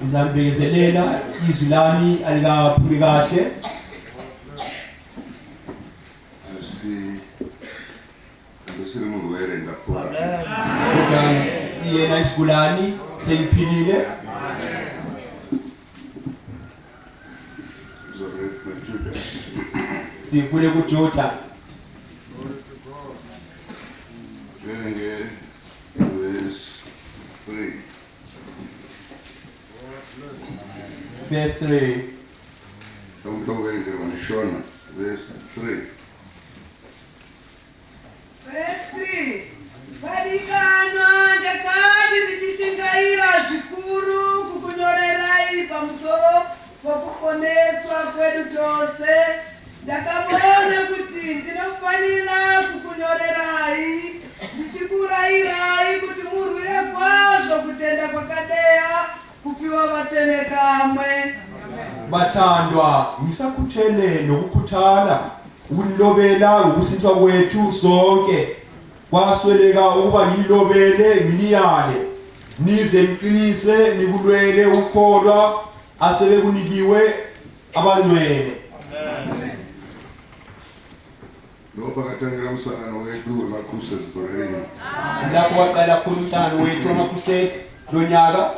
Izambekezelela izwi lami alikaphumi kahle. Kodwa yena isigulani sengiphilile. Sifune kuJuda. Verse 3. Verse 3. Vadikana ndakati ndichishingaira zvikuru kukunyorerai pamusoro pokuponeswa kwedu tose. Ndakaona kuti ndinofanira kukunyorerai ndichikurayirai kuti murwire kwazvo kutenda kwakadeya kupiwa vatene kamwe. Bathandwa, ngisakuthele nokukhuthala ukunilobela ngokusinthwa kwethu sonke. Kwasweleka ukuba ngilobele ngiliyale nize niqinise nikulwele ukukholwa asebekunikiwe abangcwele. Lapho waqala khona umhlangano wethu wamakhuseli lonyaka.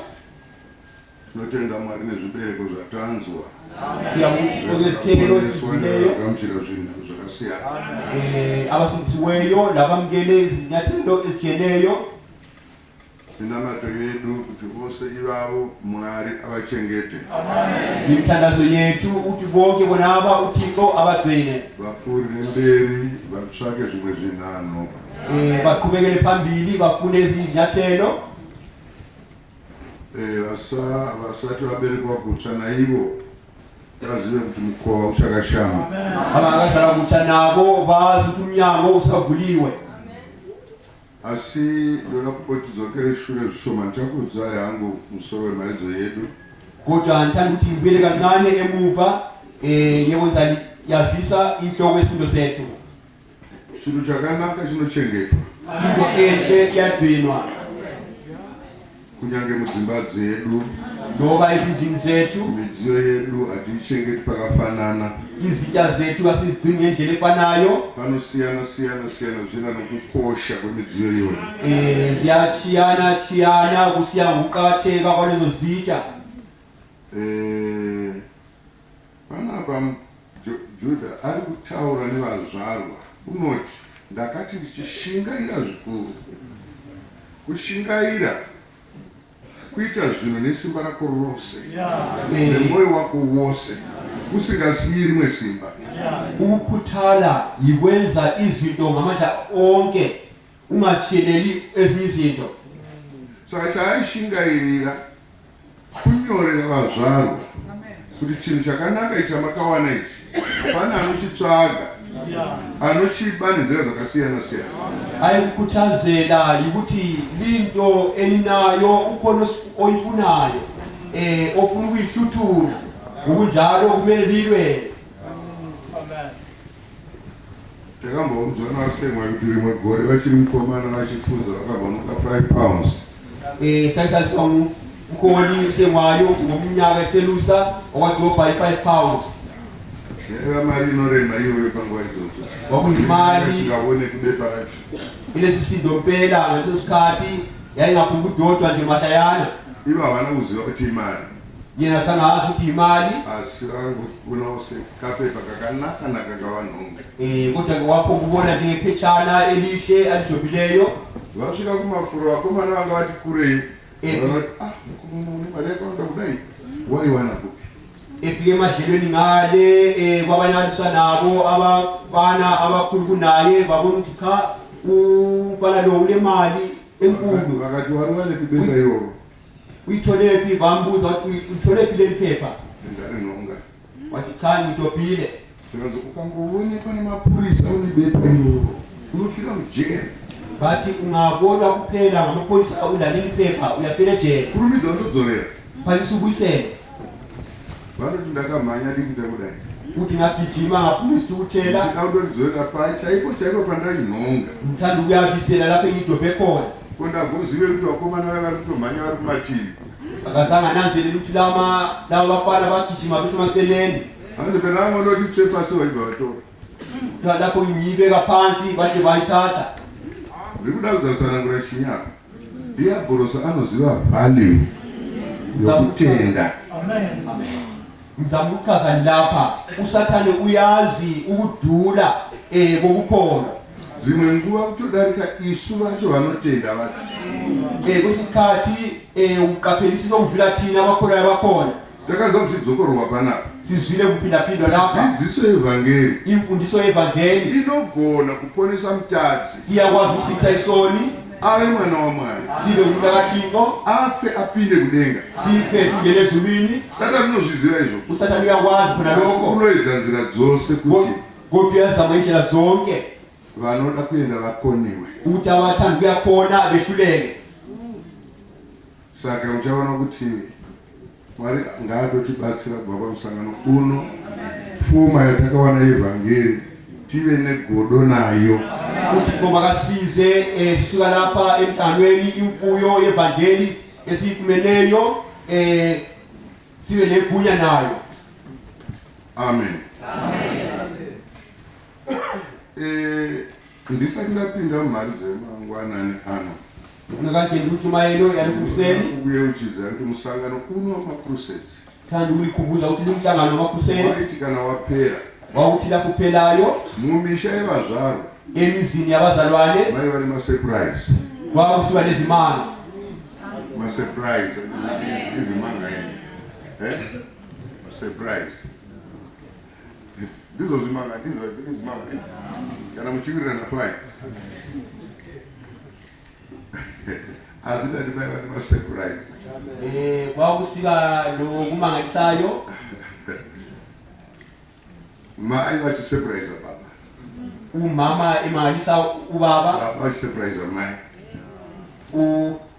Tinotenda Mwari nezvibereko zvatanzwa. Abasindisiweyo labamukele izinyathelo ezitshiyeneyo. Inamato yedu kuti vose ivavo Mwari avachengete. Imithandazo yethu ukuthi bonke bonaba uThixo abagcine. Vapfuri nemberi vatsvake zvimwe zvinhanho. Baqhubekele phambili bafune izinyathelo. Vasati vaberekwa kutsva naivo vazive kuti mukova uchakashama. Abakazala kutsha nabo bazi kuti umnyango usavuliwe. Asi ndoda kuti tidzokere shure zvishoma ndichakuudza yangu musoro wemharidzo yedu. Kodwa ndithanda ukuthi ngibuyele kancane emuva yekwenza yazisa inhloko yefundo sethu. Chinhu chakanaka chinochengetwa. Into enhle iyagcinwa. Kunyange mudzimba dzedu noba ezindlini zethu midziyo yedu hatiichengeti pakafanana. Izitya zethu asizigcini ngendlela efanayo. Panosiyana zvina nokukosha kwemidziyo iyoyo. Ziyachiyana kusiya ngokuqakatheka kwalezo zitya. Panapa Juda ari kutaura nevazvarwa unoti ndakati ndichishingaira zvikuru. Kushingaira kuita zvinhu nesimba rako rose nemwoyo wako wose usingasiyi rimwe simba. Ukukhuthala yikwenza izinto ngamandla onke ungachiyeleli ezinye izinto. Saka chaaishingairira kunyorera vazvarwa kuti chinhu chakanaka ichi chamakawana ichi pane anochitsvaga anochiba nenzira dzakasiyana siyana. Ayikukhuthazela yikuthi linto elinayo ukhona oyifunayo ofuna ukuyihluthuna ngokunjalo kumele lilwe. Takambomuzwa nasemwa kuti rimwe gore vachiri mukomana vachifunza vakabanuka 5 pounds. Sasaswa mkholi semwayo ngomnyaka eselusa okwadobha 5 pounds. Yaiva mari inorema iyoyo panguva idzodzo. Wakundimali isingaboneki bepa racho. Ilesisindo mpela ngaleso sikhathi yayingaphumi kudodwa nje mahlayana. Ivo havana kuziva kuti imali. Yena sangazi ukuthi imali. Asi vangona sekapepa kakanaka kavanhonga. Kodwa wapho kubona njengephetshana elihle alijobileyo. Vasvika kumafuro vakomana vanga vati kurei. Vanoti mukomana une mali yakawanda kudai waiwana kupi? Efike emadlelweni ngale kwabanye abaliswa nabo abafana abakhulu kunaye babona ukuthi cha umfana lo ule mali enkulu. Vakati wari wanephi bepa iroro? Uyitholephi? Bambuza ukuthi utholephi leli phepha? Ndarinhonga. Wathi cha ngitobhile. Ndikanzi ukangoonekwa nemapurisa unebepa iroro unofika mujele. Bathi ungabona kuphela ngamapholisa ulaleli phepha uyafela ejele. Kurumidza ndodzorera. Phalisa ubuyisele. Vanoti ndakamhanya dikita kudai. Uthi ngagijima ngaphumisa ukuthela. Ndinondoridzorera pai chaipo pandari nhonga. Ngithanda ukuyabisela lapho engidobhe khona. konda goziwe kuti vakomana vaya vari kutomhanya vari kumativi akasangananzelela ukuthi laba bafana bagijima besemaceleni hanzi pena vamwe noti tsve pasi vaibva vatora lapho ngiyibeka phansi bathi bayithatha ndiri kuda kudzakusanangura chinyaka diabhorosa anoziva value yokutenda. Ngizamuchaza lapha usathane uyazi ukudula kokukholwa. Zimwe nguva kutodarika isu vacho vanotenda vacho. Kwesikhathi uqaphelisisa ukudlula thina abakholwayo bakhona. Takanza kuzidzokorwa panapa. Sizwile kuphindaphindwa lapha. Dzidziso yevhangeri. Imfundiso yevhangeri inogona kuponesa mutadzi. Iyakwazi ukusitha isoni. Ave mwana wa Mwari. Sibe umntakaThixo. Afe apinde kudenga. Sife singene ezulwini. Satani unozvizira izvo. Usathane uyakwazi khona lokho. Unoedza nzira dzose kuti kodwa uyazama indlela zonke vanoda kuenda vakoniwe. ukuthi abathanda kuyakhona behluleke. Saka muchaona kuti Mwari ngaatotibatsira kubva pamusangano uno. Pfuma yatakawana yevhangeri tive negodo nayo. Kuti ngoma kasize sisuka lapha emthandweni imfuyo yevangeli esiyifumeneyo sibe negunya nayo. Amen. Ndisati ndapinda mumhari dzemangwanani ano ungakangeni uchumayelo yali kuseni ukuyeuchidza kuti musangano uno wamacrusades kandi ulikhumbuza kuti lumhlangano wamakhuseni waitikana wapera wawuthila kuphelayo mumisha yevazvaro emizini yabazalwane mai vari masurprise kwakusiba nezimanga masurprise izimanga masurprise ndizo zimanga kana muchiwirirana fai asi ndati mai vari masurprise kwakusiba lokumangalisayo mai vachisurprise baba umama imangalisa ubaba baba vachisurprise mai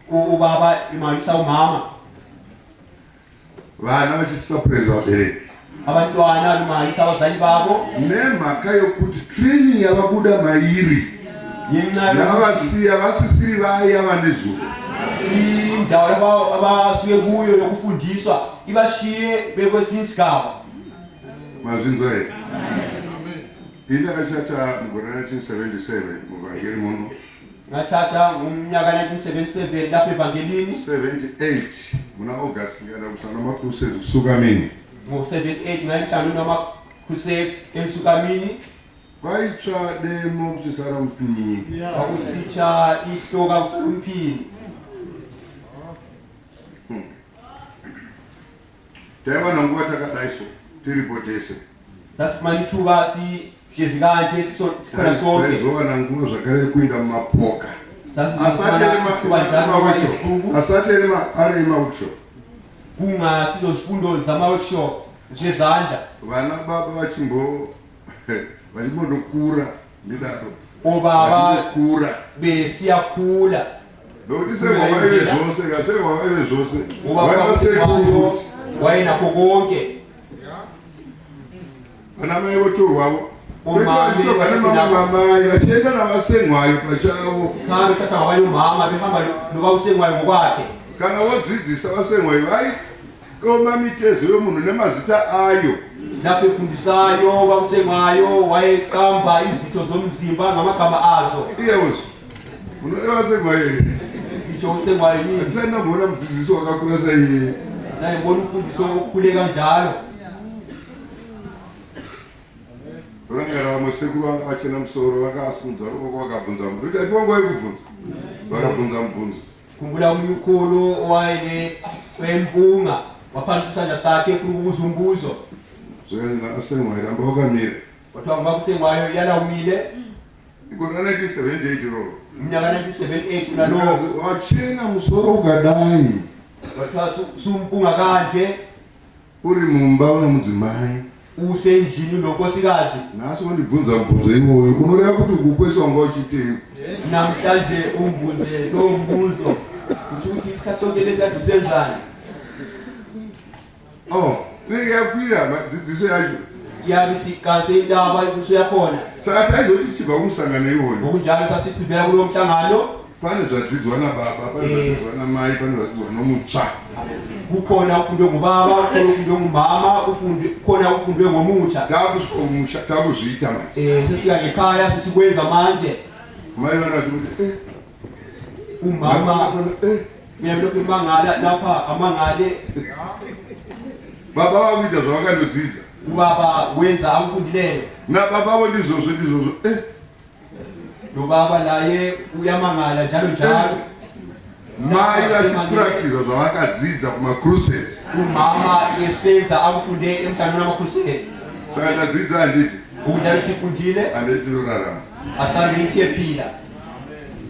ubaba imangalisa umama vana vachisurprise vabereki abantwana bimangalisa abazali babo nemhaka yokuti training yavabuda mairi yavasiya vasisiri vaya vanezuro indawo abasuke kuyo yokufundiswa ibashiye bekwesinye isigaba mazvinzwa here indakachata mugore 1977 muvhangeri muno ngathatha ngomnyaka 1977 lapha evangelini 78 muna august ngiyanda kusana macrusades kusuka mini ngo-78 ngayemhlangano wama-crusades ensukamini kwaitsva demo kuchisara mupinyi kwakusitsha ihloka kusala umphini taiva nanguva takadaiso tiripo tese sasifumana ithuba sihlezi kanje sikhona sonke taizova nanguva zvakare kuinda mumapoka asati ari maworkshop kungasizo zifundo zama-workshop zezandla vana baba vachimbondokura ndidaro obaba kura besiyakhula nokuti sevavaive zvose kasevavaive zvose vanasekuru futi wayenakho konke vana mai votorwavo vachitorwa nemamwe mamai vachienda navasengwayo pachavo sabe thatha ngabanye umama behamba nobawusengwayo ngokwakhe kana wadzidzisa vasengwayo vaidoma mitezo yomunhu nemazita ayo lapho efundisayo bawusengwayo wayeqamba izitho zomzimba ngamagama azo iyewezvo unoreva sengwayo itsho usengwayo yini andisandinambona mudzidzisi wakakura saiye sayibona umfundiso okukhule kanjalo rangara vamwe sekuru vanga vachena musoro vakasunza ruvoko vakabvunza munhu kuti ati wangu waikubvunza vakabvunza mubvunzo khumbula umnyukhulu owaine wempunga waphanisa isandla sakhe efuna ukubuza umbuzo zvenasengwayo ramba wakamira kwathiwa ngubabusengwayo yalawumile igore ra1978 roro umnyaka 1978 unalowo wachena musoro ukadai kwathiwa sumpunga kanje uri mumba unomudzimai usendlini unonkosikazi nhasi wandibvunza mubvunzo iwoyo unoreva kuti kukweswa nga uchiteko namhlanje umbuze lowo mbuzo kuthi ukuthi isikhathi sonke lesikade usenzani inenge yakwira madzidziso yacho yabe siqanse indaba imfundiso yakhona saka taizotichibva kumusangano iwoyo ngokunjalo sasisivela kulowo mhlangano pane zvadzidzwa nababa, pane zvadzidzwa namai, pane zvadzidzwa nomutsva. Kukhona ukufundwe ngubaba, kukhona ukufundwe ngumama, kukhona ukufundwe ngomutsha. Takuzviita manje. Sesifika ngekhaya sesikwenza manje. Mai vanati kuti umama mina lokhu mangala lapha amangale. Baba wakuita zvavakandodzidza. Ubaba wenza akufundileyo. Nababa vo ndizvozvo lo baba naye uyamangala njalo njalo. Mai vachipractice zvavakadzidza kuma-crusades. Umama esenza akufunde emkhanweni wama-crusade. Saka ndadzidza handiti ukudala sifundile handiti ndorarama. asambeni siyephila.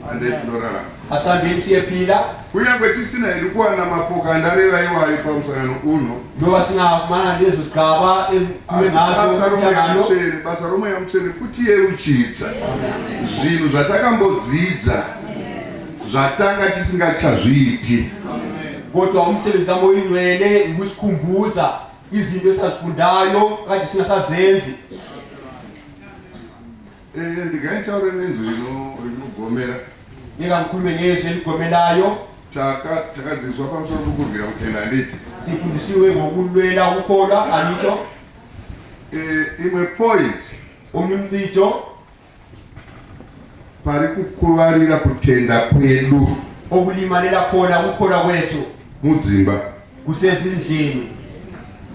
Handiti ndorarama. asambeni siyephila. Kunyangwe tisina hedu kuwana mapoka andareva iwayo pamusangano uno. Ndoba singafumana lezo zigaba Basa romweya mutsvene kuti yeuchidza zvinhu zvatakambodzidza zvatanga tisingachazviiti. Kodwa umsebenzi kaMoya Ingcwele ngusikhumbuza izinto esizifundayo kade singasazenzi. Ndingaitaura nenzwi rinogomera. Ngikhulume ngezwi eligomelayo. Takadzidziswa pamusoro pokurwira kutenda handiti. Sifundisiwe ngokulwela ukukholwa anitsho. Imwe point Umimcijo pari kukuvarira kutenda kwedu okulimalela khona ukukholwa kwethu mudzimba. kusezindlini.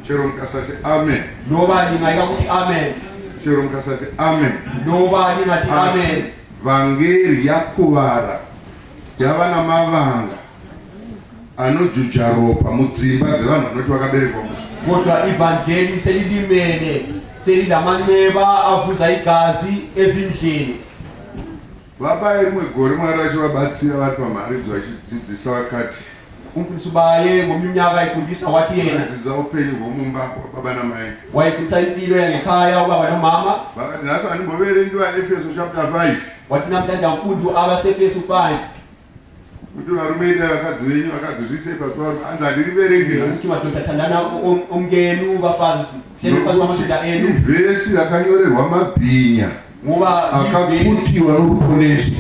Chero mukasati amen. Noba ningayika ukuthi amen. Chero mukasati amen. Noba ningathi amen. Vhangeri yakuvara yava namavanga anojuja ropa mudzimba dzevanhu vanoti vakaberekwa kuti. Kodwa ivangeli selilimele selilamanxeba avuza igazi ezindlini. Baba rimwe gore Mwari achivabatsira vari pamharidzo vachidzidzisa vakati Umfundisi ubaye ngomnyaka ayifundisa wathi yena vachidzidza upenyu hwomumba hwababa namai. wayifundisa impilo yangekhaya ubaba nomama. Vakati nhasi handimboverengi vaEfeso chapter 5 wathi namhlanje amfundi abaseFesu 5 kuti varume ida vakadzi venyu vakadzizvise pasi pavo anzi handiriverengi ukuthi nhasi. madoda thandana omngenu bafazi hleli phansi kwamadoda enu Ivhesi rakanyorerwa mabhinya ngoba akakutiwa noruponeso.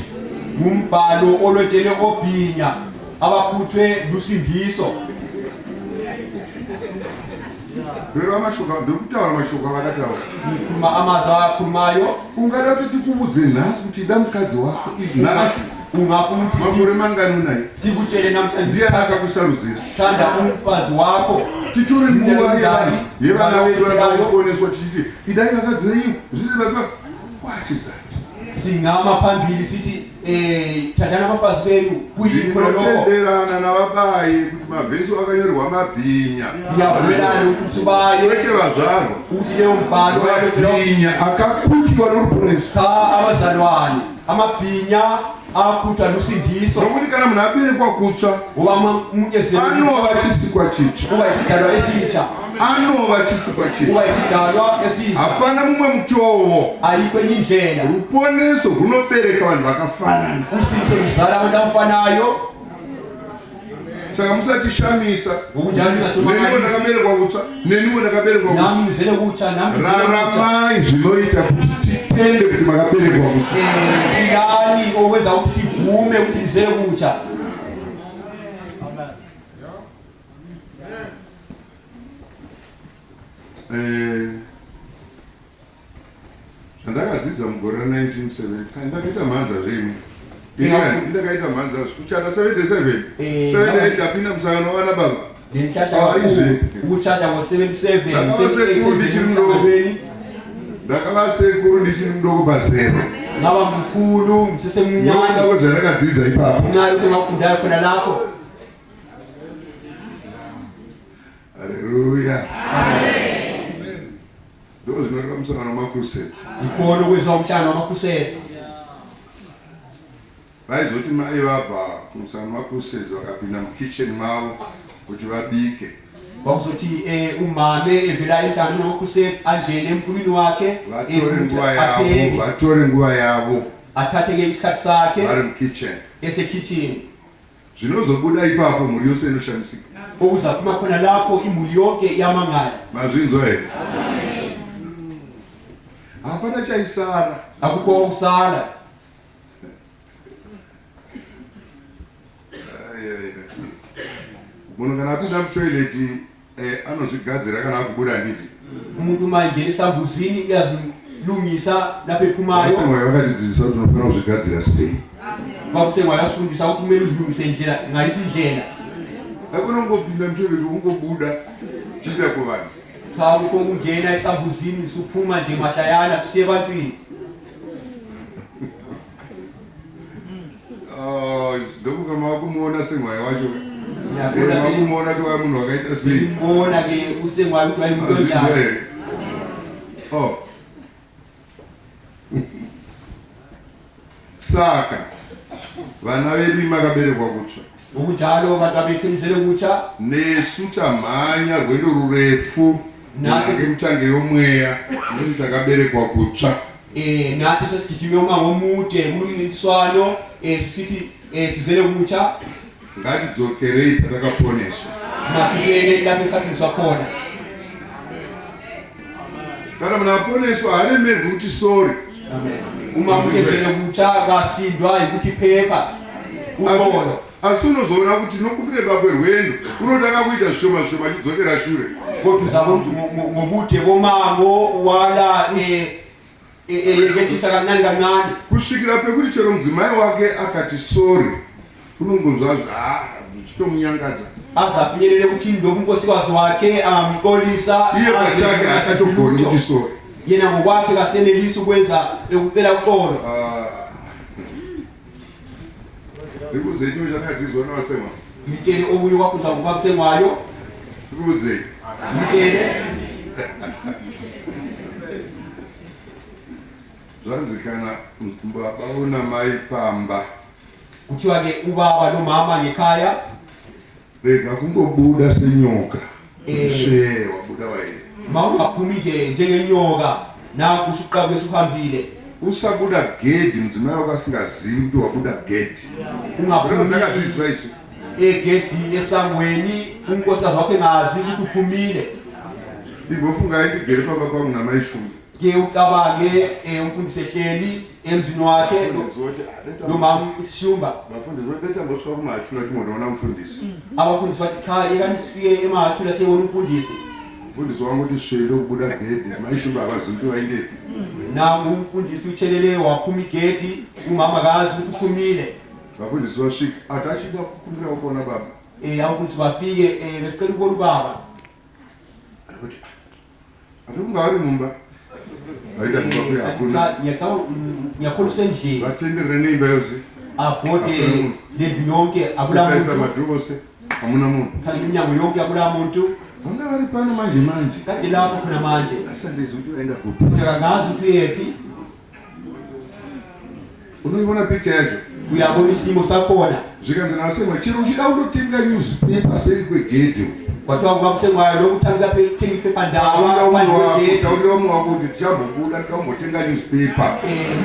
ngumbhalo olotshele obhinya abakhuthwe lusindiso. Vero amashoka ndokutaura mashoko avakataura. Ngikhuluma amazwi akhulumayo. Ungada kuti tikubudze nhasi kuti ida mukadzi wako izvi nhasi ungafuna ukuthi makore mangani unaye sikutshele namhlanje ndiani akakusarudzira. thanda umfazi wakho. Titore nguva yevana vedu vanoponeswa tichiti idai vakadzi venyu zviziva. What is that? Singama phambili sithi thandana abafazi benu kuyikho lokho. Ndinotenderana nababayi kuti mavhesi akanyorerwa mabhinya. Ngiyavumelana ukuthi ubaye Wete vazvarwa ukuthi leyo mbhalo mabhinya akakutiwa noruponeso. cha abazalwane amabhinya akhuthwa lusindiso. Nokuti kana munhu aberekwa kutsva Ngoba umuntu anova chisikwa chitsva. kuba isidalwa esitsha. Anova chisikwa chitsva. Kuba isidalwa esitsha. Hapana mumwe mutowo. Ayikho enye indlela. Ruponeso runobereka vanhu vakafanana. Usindiso luzala abantu abafanayo. Saka musatishamisa. Ngokunjalo Neniwo ningasomakalisa. ndakaberekwa kutsva, neniwo ndakaberekwa kutsva. Nami ngizele kutsha nami ngizele kutsha. Raramai zvinoita kuti titende kuti makaberekwa kutsva. Ngani okwenza ukuthi sivume ukuthi ngizele kutsha. Zvandakadzidza mugore ra1970 ndakaita mhanza zvimwe. Ndakaita mhanza kuchata 77. 78 ndapinda musangano wana baba. Ukuchata ngo-77 Ndakava sekuru ndichiri mudoko pazero. ngaba mkhulu ngisesemncane. Ndako zvandakadzidza ipapo. Nalo kungafundayo khona lapho. Haleluya. Ndo zvinoreva musangano wama-crusades. Ikhona okwenziwa umhlangano wama-crusade. Vaizoti mai vabva kumusangano wama-crusades vakapinda mukitchen mavo kuti vabike. Kwakuzothi umame evela emhlanganweni wama-crusade angene emkhulwini wakhe Vatore nguva yavo athathe-ke isikhathi sakhe vari mukitchen. esekitchen. Zvinozobuda ipapo mhuri yose inoshamisika. Okuzaphuma khona lapho imuli yonke yamangala. Mazvinzwa here? Hapana chaisara. Akukho okusala. munhu kana apinda mutoileti anozvigadzira kana akubuda nditi umuntu mayengenisa mbuzini uyazilungisa napephumayo asemwayo vakatidzidzisa kuti unofana kuzvigadzira sei vakusemwayo vasifundisa kuti kumele uzilungise njira ngaipi ndlela akunongopinda mutoileti ungobuda chiita kuvanhu tsauri kongungena esambuzini suphuma nje mahlayana susiye ebantwini ndokukama wakumuona semwayo wacho wakumuona kuti waya munhu wakaita sei mbona ke usemwayo kuti wayimuntu onjani saka vana vedu makaberekwa kutsva ngokunjalo abantu abethunisele kutsha nesu tamhanya rwendo rurefu nake mutange yomweya nokuti takaberekwa kutsva nathi sesigijime umango omude kunomncintiswano sisithi sizele kutsha ngatidzokerei patakaponeswa masibuyele lapho esasindiswa khona kana munhu aponeswa haaremerwi kuti sori uma umuntu ezele kutsha kasindwa yikuthi phepha uxolo asi unozoona kuti nokufike pakwerwendo unotanga kuita zvishoma zvishoma achidzokera shure kodwa uzabona ngobude bomango wala yekethisa kancane kancane kusvikira pekuti chero mudzimai wake akati sori unongonzwa zvichitomunyangadza azafinyelele kuti ndomunkosikazi wake angamxolisa iye pachake achatogoni kuti sori yena ngokwakhe kasenelisi ukwenza ukucela uxolo ndikubudzei chimwe chandakatizwa nawasemwa ngitele okunye kwafunza ngobakusemwayo ndikubudzei ngitele zvanzi kana baba unamai pamba kuthiwa-ke ubaba nomama ngekhaya rega kungobuda senyoka she wabuda waini ma ungaphumi nje njengenyoka naku usuqabe usuhambile usabuda gedi mudzimai wako asingazivi kuti wabuda gedi ungaphumi egedini esangweni unkosikazi wakho engazi ukuthi uphumile imbofunga ndigere pamba kwangu namaishumi ke ucabange umfundisi ehleli emzini wakhe nomama isishumba bafundisi bebetha mbosika kumahachula chimodona umfundisi abafundisi bathi cha yekani sifike emahachula siyebona umfundisi umfundisi wangu ukuthi shele ukubuda gedi maishumba abazi ukuthi wayindephi nangu umfundisi uthelele waphuma igedi umama kazi ukuthi uphumile bafundisi bashika athi achida kukumbira ukona baba abafundisi bafike besicela ukubona ubaba akuthi ati ungari mumba aita mumba hakuna ngiyakholwa usendlini vatenderere neimba yose abhode lendlu yonke akula tikaisa muntu madhoo ose hamuna munhu khangela iminyango yonke akula muntu vanga vari pano manje manje kade lapho khona manje asandezi kuti uenda kupi kangazi ukuthi uyephi unoiona picha yacho uyabona isimo sakhona zvikanzi nasemwa chero uchida kundotenga newspaper seri kwegedhi kwathiwa kungakusemwayo lokuthenga iphephandaba taurira umwe wako kuti tichambobuda tikambotenga newspaper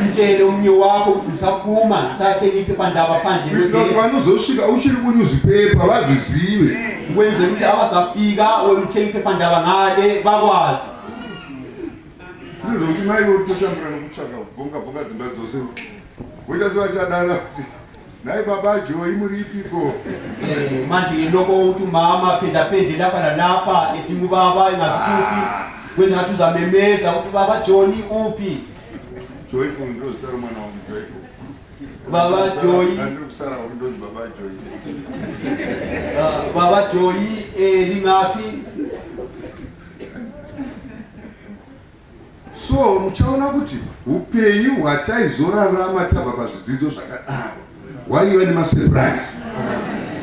mtshele omunye wakho ukuthi usaphuma sathenga iphephandaba phandle kuitira kuti vanozosvika uchiri kunewspaper vazvizive ukwenzela ukuthi abazafika wena uthenga iphephandaba ngale bakwazi zvizokuti mai vototambura nokutsvaka bvonga dzimba dzose kuita sevachadana kuti nai baba Joyi muripiko manje loko uthi mama phenda lapha nalapha edinga ubaba engasiphi kwenza ngathi uzamemeza ukuthi baba Johnny uphi Joyful ndozitara mwana wangu Joyful baba Joyi andikusara ndozi baba Joyi baba Joyi lingaphi so muchaona kuti upenyu hwataizorarama tabva pazvidzidzo zvakadaro waiva nemasurprise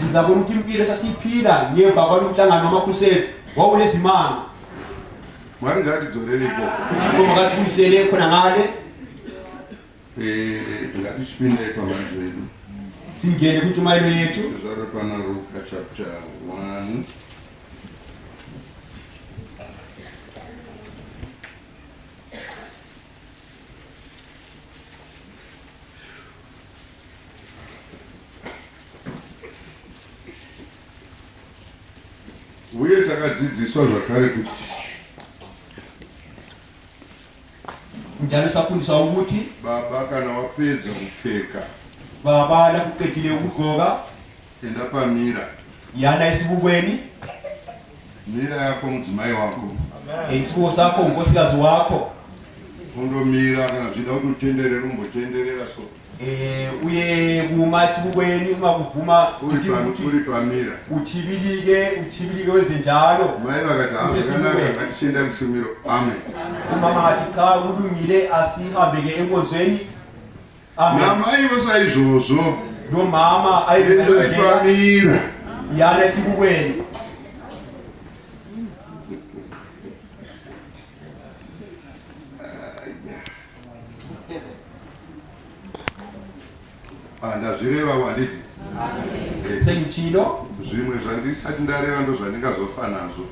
ngizabona ukuthi impilo sasiyiphila ngemva kwalomhlangano wamakhusezi wawunezimanga mwari ngatidzorere ikoko ukuthi ngoma kasibuyisele khona ngale ngatichipinde pamanje yedu singene kuntshumayelo yethu zvaro pana Luka chapter 1 uye takadzidziswa zvakare kuti njalo safundiswa ukuthi baba kana wapedza kupfeka baba lakuqedile ukugqoka enda pamira. yana isibukweni Mira yako mudzimai wako. isibuko sakho unkosikazi wakho Undomira kana zvida kuti utenderere umbotenderera so. uye kuma isibukweni uma kuvuma Uri pamira. uchibilike wezinjalo Mai vakati akanaka ngatichienda kushumiro. Amen. umama ati cha kulungile asihambeke enkonzweni. Amen. Namai vosaizvozvo. Lo mama Endoi pamira. yana isibukweni. Ndazvireva wanditi. Sengichilo Zvimwe zvandisati ndareva ndo zvandingazofa nazvo.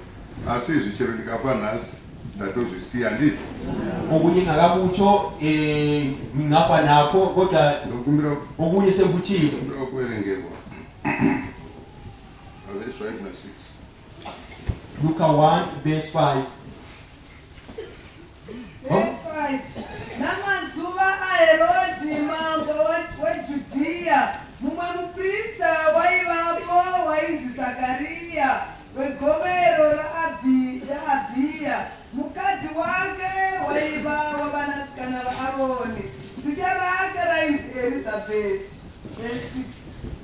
Asi zvichero ndikafa nhasi ndatozvisiya nditi. okunye ngakakutsho ngingafa nakho kodwa Ndokumbira okunye sengikuchilo. kuerengerwa. Let's write my 6. Luka 1 verse 5. Verse 5. Namazuva aHerodhi mambo weJudhea, mumwe muprista waivapo wainzi Zakariya wegomero raAbhiya. Mukadzi wake waiva wavanasikana vaAroni, zita rake rainzi Elizabheti. Verse 6.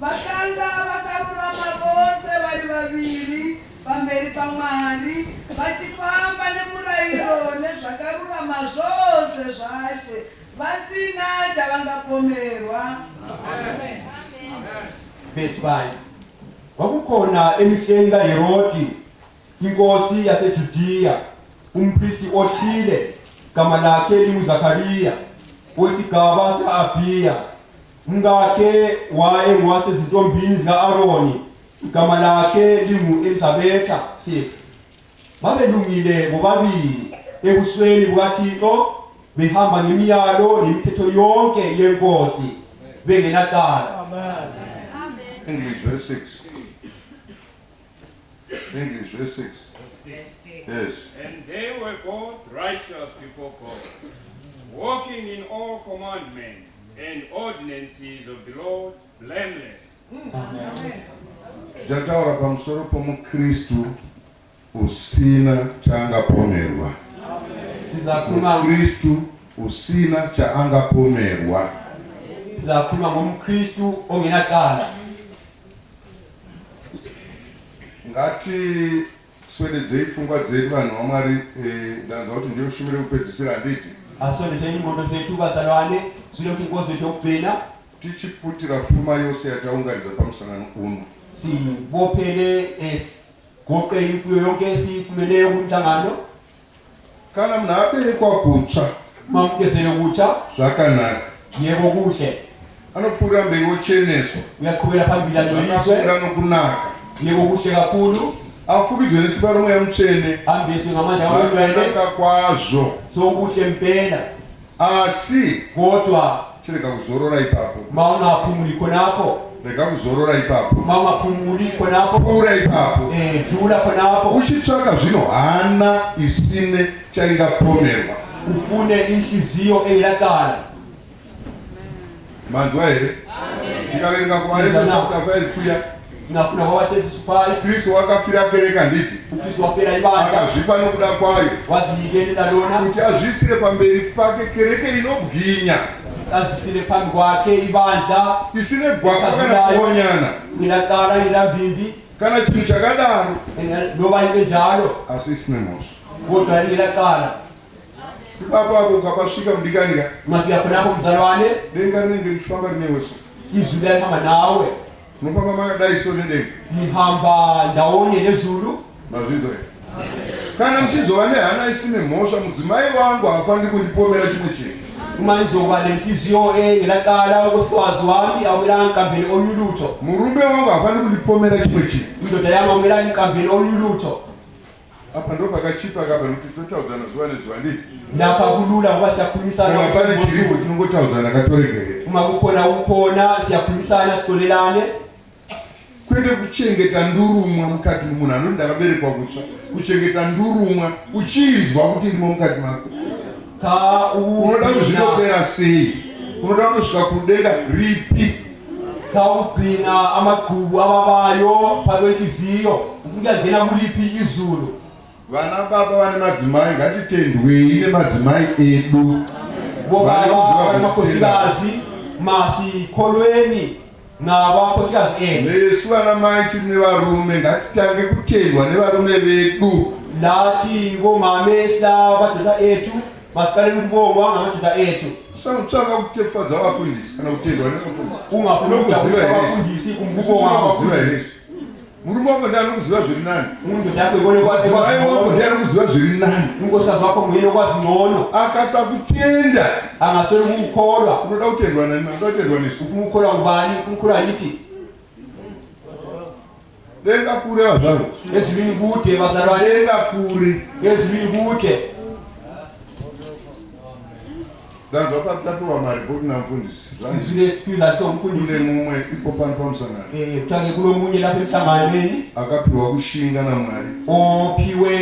Vakanga vakarurama vose vari vaviri pamberi paMwari, vachifamba nemurayiro nezvakarurama zvose zvaShe, vasina chavangapomerwa. Verse 5. Kwakukhona emihleni kaHerodi inkosi yaseJudiya umpristi othile gama lakhe linguZakariya wesigaba saAbhiya. Umkakhe wayengowasezintombini zika-Aroni igama lakhe lingu-Elizabetha. 6. Babelungile bobabili ebusweni bukaThixo, behamba ngemiyalo nemithetho yonke yenkosi bengenacala. English verse 6. English verse 6. Yes. And they were both righteous before God, walking in all commandments and ordinances of the Lord, blameless. Tichataura pamusoro pomuKristu usina chaangapomerwa. Kristu usina chaangapomerwa. Sizakhuluma ngomKristu ongenacala. Ngati swededzei pfungwa dzedu vanhu vaMwari. Ndanzwa kuti ndio shumire kupedzisira nditi. Asondeseni ngqondo zethu bazalwane silokhu inkosi yethu yokugcina Tichiputira pfuma yose yataunganidza pamusangano uno. sibophele goqe imfuyo yonke esiyifumeneyo kumhlangano. Kana munhu aberekwa kutsva Mamkezele kutsha zvakanaka. yebo kuhle. Anopfuurira mberi ocheneswa. Uyaqhubela phambili angcoliswe Akakunda nokunaka. yebo kuhle kakhulu. Afukidzwe nesimba romweya mutsvene. Hambiswe ngamandla kaMoya Zvakanaka kwazvo. sokuhle mpela. Asi Kodwa chirega kuzorora ipapo. maungaphumuli khonapho Rega kuzorora ipapo. maungaphumuli khonapho Pfuura ipapo. dlula khonapho Uchitsvaka zvino hana isine chaingapomerwa. ufune inhliziyo engelacala. Manzwa here? Tikaverenga kuvaRevhi chapter 5 kuya. Ngafuna kwabasethi 5 Kristu wakafira kereka nditi. uKristu wapela ibandla Akazvipa nokuda kwayo. wazinikela lona Kuti azviisire pamberi pake kereke inobwinya. azisile phambi kwakhe ibandla Isine gwapa kana kuonyana. ngelacala ngelambimbi Kana chinhu chakadaro. noba into enjalo Asi isine mhosva. kodwa ngelacala. Ipapo apo ukapasvika mudikanika. Mafika khonapho mzalwane Denga rinenge richifamba rinewe so. izulu lihamba nawe Unofamba makadai so nedenga. lihamba ndawonye nezulu. Mazvinzwa here? Kana muchizova nehana isine mhosva, mudzimai wangu hafaniri kundipomera chimwe chinhu. uma nizoba nenhliziyo engelacala unkosikazi wami awumelanga nkambeni onyulutho. Murume wangu hafaniri kundipomera chimwe chinhu. Indoda yami awumelanga nkambeni onyulutho. Apa ndo pakachipa kapa nokuti totaudzana zuva nezuva nditi. Lapha kulula ngoba siyakhulumisana. Kana pane chiripo tinongotaudzana katoregerera. Uma kukhona siyakhulumisana sitolelane. Kwete kuchengeta ndurumwa mukati mumunhu anoti ndakaberekwa kutsva. Kuchengeta ndurumwa uchinzwa kuti irimo mukati mako. Cha Unoda kuzvinopera sei? Unoda kusvika kudenga ripi? Tawugcina amagqubu ababayo phakweziyo ufika ngena kuliphi izulu. Vana baba vane madzimai ngatitendwei nemadzimai edu. Bobaba makhosikazi masikholweni nabakhosikazi ethu. Nesu vana mai tine varume ngatitange kutendwa nevarume vedu. Lathi bomame silabadoda ethu masiqaleni ukubongwa ngamadoda ethu. Sangutsvaka kutefadza vafundisi kana kutendwa nevafundisi. Ungafuna ukujabulisa abafundisi kumbukho abafundisi. Murume wako ndiye anokuziva zviri nani. Undoda yakho ibone kwathi Madzimai wako ndiye anokuziva zviri nani. unkosikazi wakho nguyena okwazi ngcono. Akasakutenda Angasweli ukukholwa. unoda kutendwa nani? Unotendwa nesu. Ufuna ukukholwa ngubani? Ukukholwa yithi. Denga kure vazvaro. Ezulwini kude bazalwane. Denga kure. Ezulwini kude. Ndanzwa patatowa maripoti namufundisi. Izule esiphiza Kune somfundisi. mumwe ipo pano pamusangano. Kuthange kulomunye lapha emhlanganweni Akapiwa kushinga naMwari. ophiwe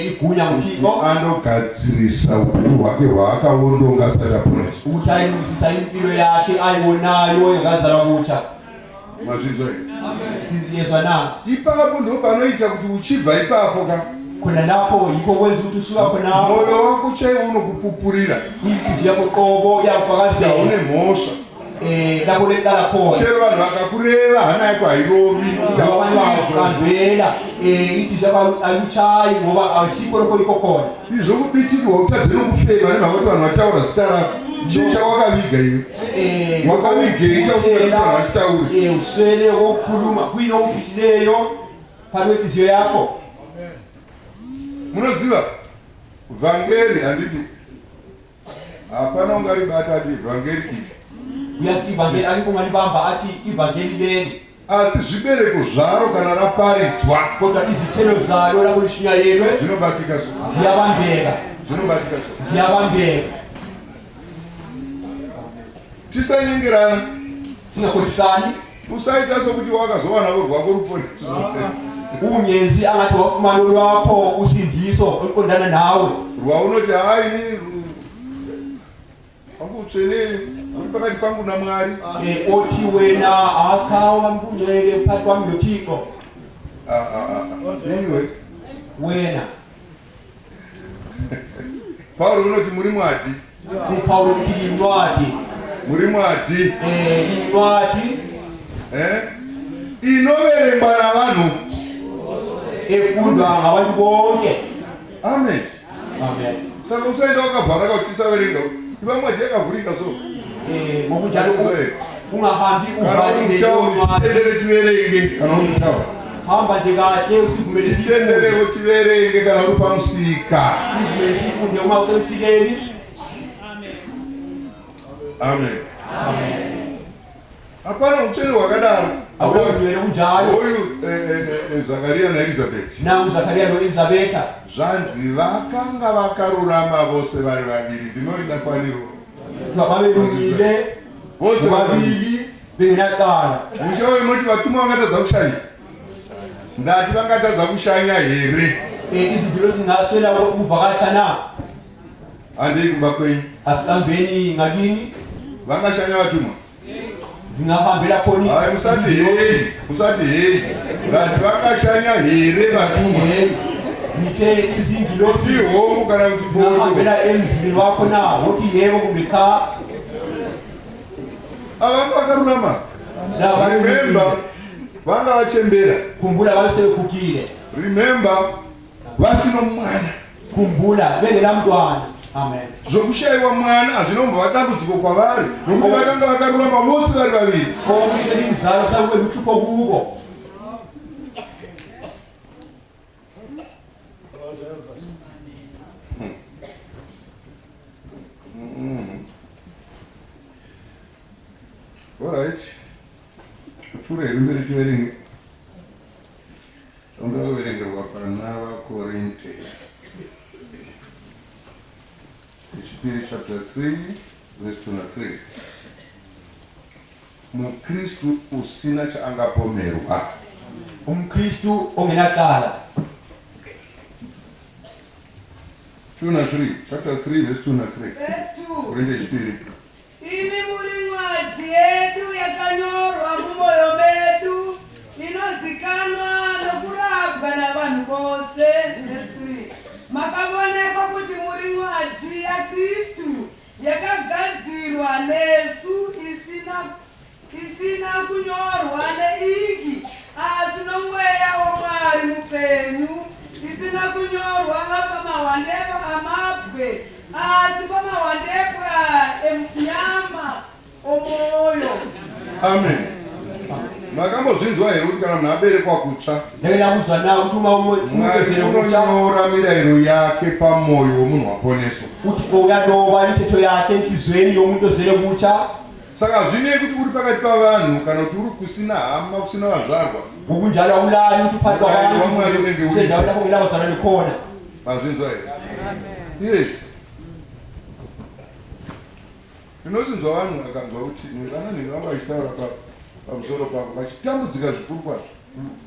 igunya nguThixo Andogadzirisa upenyu hwake hwaakawondonga asati aponesa. ukuthi ayilungisisa impilo yakhe ayibonayo engazalwa kutsha. Mazvinzwa here? Siziyezwa na? Ipapo ndo panoita kuti uchibva ipapo ka Khona lapho yikho kwenza ukuthi usuka khonapho moyo wako chaiwo unokupupurira. inhliziyo yakho qobo Une yakufakazela mhosva. lapho leqala khona. Chero vanhu vakakureva hana yako hairovi. Abantu bakuvela inhliziyo yakho ayikuchayi ngoba asikho lokho likho khona. Izokubitirwa utadze nokufema nemhaka kuti vanhu vataura zita rako. Chii chawakaviga iwe? Wakavigei chausvika kuti vanhu vachitaure. Uswele wokukhuluma kwini okufitileyo phakathi kwenhliziyo yakho. Munoziva vhangeri handiti hapana ungaribata ati vhangeri ivi. Uyazi ivangeli akekho ungalibamba athi ivangeli leli. Asi zvibereko zvaro kana raparidzwa Kodwa izithelo zalo lapho lishunyayelwe zvinobatika so. ziyabambeka. Zvinobatika so. Ziyabambeka. Tisanyengerana. Singakholisani. Usaita sokuti wakazowana rwako ruponeso. Ungenzi angathi wafumana lwakho usindiso oqondana nawe. Rwaunoti hayi nini pangutsvene uri pakati pangu naMwari. Othi wena akawa mbungcwele phakathi kwami noThixo. Iwe Wena Paulo unoti muri mwadi. uPaulo uthi incwadi. Muri mwadi. Incwadi inoverengwa navanhu. efundwa ngabantu bonke. Amen. Amen. Saka usaenda wakavhara kuti tisaverenga. Iva mwadi yakavhurika so. Ngokunjalo ungahambi Kana uvalile titendere tiverenge kana kutaura. hamba nje kahle usivumele Titendere tiverenge kana uri pamusika. sifunde uma usemsikeni. Amen. Hapana utsvene hwakadaro. Awonwele kunjalo. Hoyu Zakaria naElizabeth. Nangu Zakaria noElizabeta. Zvanzi vakanga vakarurama vose vari vaviri. Ndinorida faniro. Vavelungile Vose vaviri. vavili venacala. Mushawe moti vatumwa vangatadza kushanya. Ndati vangatadza kushanya here. Izindilo singaswela ukuvakatsha na. Handei kumba kwenyu. Asikambeni ngakini Vangashanya vatumwa. zingahambela khona. Hayi musati hey. Musati hey. Ndati vangashanya here vatumwa. Ngithe izindilo Sihomu kana kuti foto. zingahambela emzini wakho na. Wothi yebo kumbe cha. Avanga vakarurama. Remember vanga vachembera. Kumbula vasebekhukile. Remember vasino mwana. Kumbula bengela mntwana. Amen. Zvokushayiwa mwana hazvinomba dambudziko kwavari nokuti vakanga vakarurama vose vari vaviri. Okuswela inzalo sakube luhlupho kubo. Alright. Fure mbere tiverenge. Ndoverengerwa pana vaKorinte. Chipiri chapter 3 verse 2-3. Mukristu usina chaangapomerwa. Umkristu ongenacala. 2-3. Chapter 3 verse 2-3. Verse 2. Korinte chipiri. Imi muri mwadi yedu yakanyorwa mumoyo pamawandepa amabwe asi pamawandepa emnyama omoyo. Amen. Makambozvinzwa here kuti kana munhu aberekwa kutsva ndakenda kuzwa nawo kuti Mwari unonyora mirayiro yake pamwoyo womunhu waponeswa. kuti uyadova mithetho yake enhliziyweni yomuntu ozele kutsha. Saka zvinei kuti uri pakati pavanhu kana kuti uri kusina hama kusina vazvarwa. ngokunjalo awulali ukuthi phakathi Umrayiro waMwari unenge uri. sendawo lapho kungenabazalwane khona. Mazvinzwa here? Yes. Ndinozinzwa vanhu akanzwa kuti vana ndingaramba vachitaura pamusoro pavo vachitambudzika zvikuru kwazvo.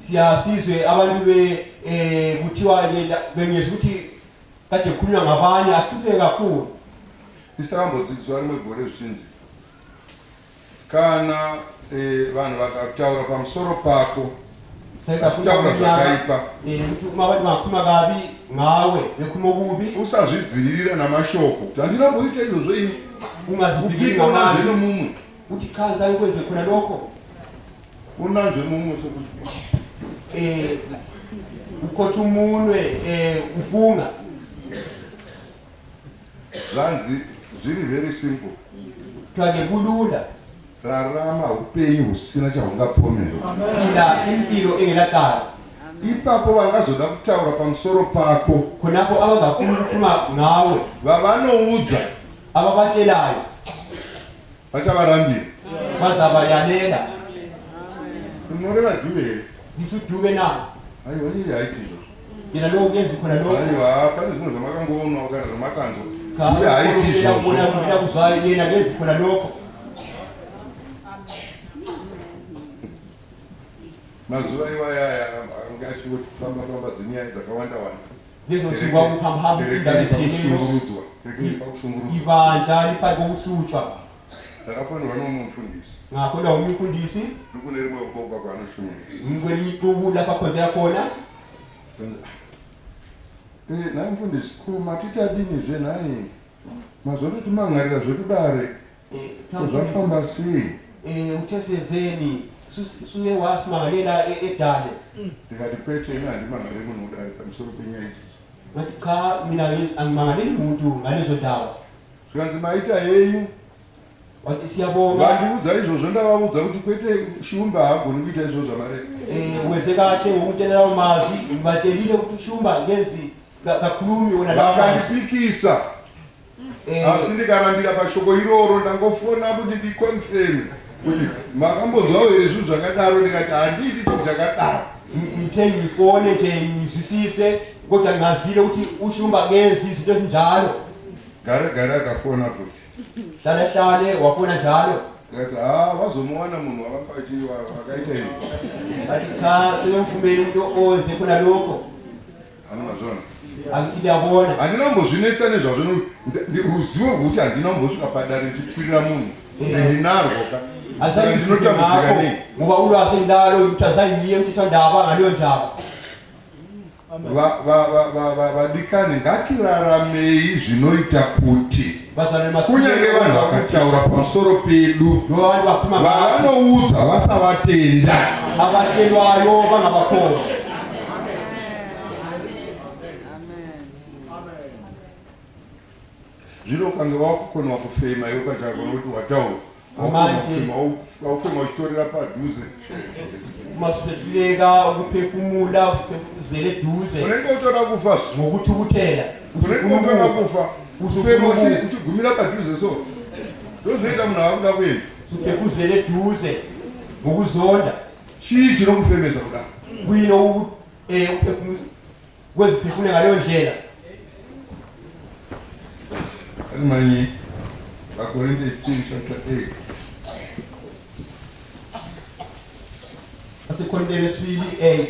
Siyasizwe abantu kuthiwa bengeza ukuthi kade kukhulunywa ngabanye ahlupheke kakhulu. Ndisakambodzidziswa rimwe gore zvizhinji. Kana vanhu vakataura pamusoro pako vachitaura zvakaipa, kuti uma abantu bangakhuluma kabi ngawe bekhuluma okubi usazvidzivirira namashoko kuti handinamboita izvozvo ini ungazivikeli upika unanzve ngamazwi nomumwe kuti khanza ikwenze khona lokho. unanzve mumwe sokuti ukhothi umunwe ufunga. zvanzi zviri very simple. kuthiwa-ke kulula Rarama upenyu husina chahungapomerwa. ila impilo engelacala. Ipapo vangazoda kutaura pamusoro pako khonapho abazafuna ukukhuluma ngawe vavanoudza ababatshelayo vachavarambira. bazabayalela. Unoreva Juve here? ndithi udube nabo Aiwa iye haiti izvozvo. yena lokho kuyenzi khona lokho. Aiwa pane zvimwe zvamakangoona kana zvamakanzwa. Cha, Juve haiti kubona izvozvo. kuzwayo yena kuyenzi khona lokho. Mazuva iwaya anga achingofamba dzinyaya dzakawanda-wanda. lezo nsuku kwakuhambahamba indaba ethile Kushungurudzwa. Pakushungurudzwa. ibandla liphakathi kokuhlutshwa. Ndakafanirwa nomumwe mufundisi. ngakhona omunye umfundisi Ndikune rimwe ukoko kwaanoshumira. ngikwelinye ixuku lapho akhonzela khona. Naye mfundisi khuma titadinizve naye mazototi mang'arira zvekudare zvafamba sei? uthesezeni suye wasimangalela edale. Ndikati kwete ina handimang'ariri munhu udare pamusoro penyaya idzidzi. ngathi cha mina angimangaleli muntu ngalezo ndaba. Zvikanzi maita yenyu wathi siyabonga vandiudza izvozvo ndavaudza kuti kwete shumba haagoni kuita izvozvo amareka. wenze kahle ngokutshelela amazwi ngibatshelile ukuthi ushumba ngenzi kakhulumi wona lawo mazwi. Vakandipikisa asi ndikarambira pashoko iroro ndangofona kuti ndikonfirme kuti makambonzwawo here zvinhu zvakadaro ndikati handiti chinhu chakadaro. ngithe ngifone nje ngizwisise kodwa ngingazile ukuthi ushumba kenzi izinto ezinjalo. Gare akafona futi hlale wafona njalo. ndikati vazomuwana munhu wakaita izvi. ngathi cha sebemfumele umuntu oze khona lokho. Hanona zvona angithi ndiyabona handinambozvinetsa nezvazvo ruzivo rwekuti handinambosvika padare ndichikwirira munhu ndinarwo ka saka ndinotambudzika nei. ngoba ulwazi endalo ukuthi azanyiye mthethwandaba ngaleyo ndaba. Vadikani ngatiraramei zvinoita kuti bazalwane kunyange vanhu vakataura pamusoro pedu abantu baphuma vanoudza vasavatenda. abatshelwayo bangabakhona. Zvino ukange wakukona kufema iwe pachako nokuti wataura waufema uchitorera padhuze masusehluleka ukuphefumula uzele eduze unenge utoda kufa ngokuthukuthela. unenge utoda kufa ufema uchigumira padhuze so ndozvinoita munhu akuda kuenda uphefuzele eduze ngokuzonda. chii chinokufemesa kudaro? kuyino kweziphefumule ngaleyo ndlela. Animanyi Vakorinte 3:8 Asekorinte 8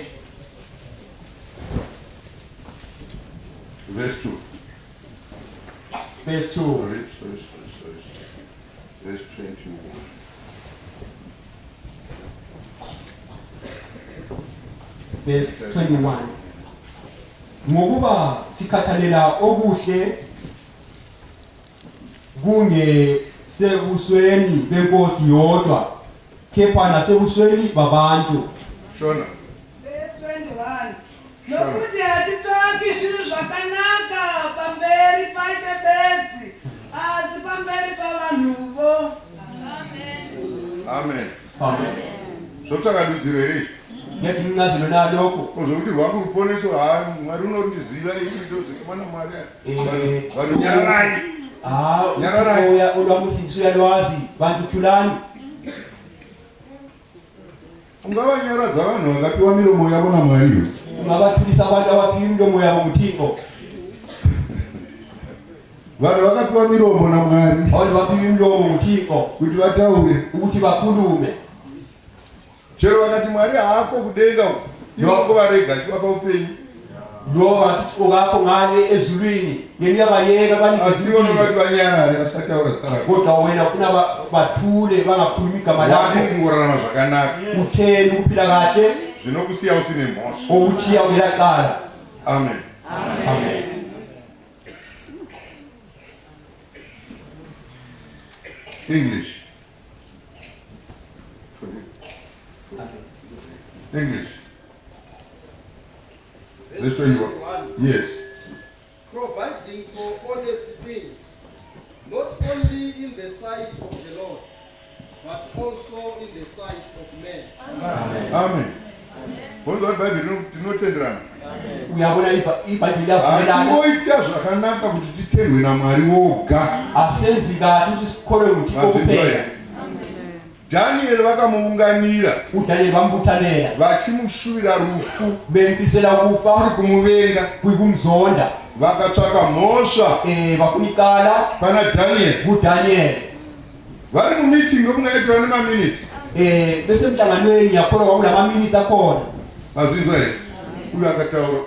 verse 2. verse 2. Sorry. Verse 21. verse 21. ngokuba sikhathalela okuhle kungesebusweni benkosi yodwa kepha nasebusweni babantu. Verse 21. Nokuti hatitsvaki zvinhu zvakanaka Amen. Amen. Sotakaduzire. Ngeke incazelo nalokho. Uzokuthi wakuponeso hayi Mwari unoriziva into zikamana Mwari. Vanonyararai. Uya olwamusindisa uyalwazi bantu thulani. Ungavanyaradza vanhu vakapiwa miromo yavo naMwari. Ungabathulisa abantu abaphiwa imilomo yabo nguThixo. Vanhu vakapiwa miromo naMwari. Abantu baphiwa imilomo nguThixo Kuti vataure. ukuthi bakhulume. Chero vakati Mwari haako kudenga inokuvarega chivapa upenyu. Lo athi ngapho ngale ezulwini yemiyabayeka Asivo nokati vanyarare vasataura zita rako. kodwa wena ufuna bathule bangakhulumi igama lakho. Wadi kungorarama zvakanaka. Utheni ukuphila kahle Zvinokusiya usine mhosva. okuthiya ngelacala. Amen. Amen. English. English. Verse 21. Yes. Providing for honest things, not only in the sight of the Lord, but also in the sight of men. Amen. Bonzo Bible tinotenderana. Uyabona iBhayibheli yavumelana. Hatinoita zvakanaka kuti titerwe naMwari woga. Asenzi kahle ukuthi sikholwe nguThixo kuphela. Daniel vakamuunganira uDaniel bambuthanela vachimushuvira rufu bempisela kufa kuri kumuvenga kumzonda vakatsvaka mhosva vakunikala pana Daniel kuDaniel vari mumeeting yokungaitwa nemaminutes bese mhlanganweni yakholwa kwakulama minutes akhona mazinzwa here uyu akataura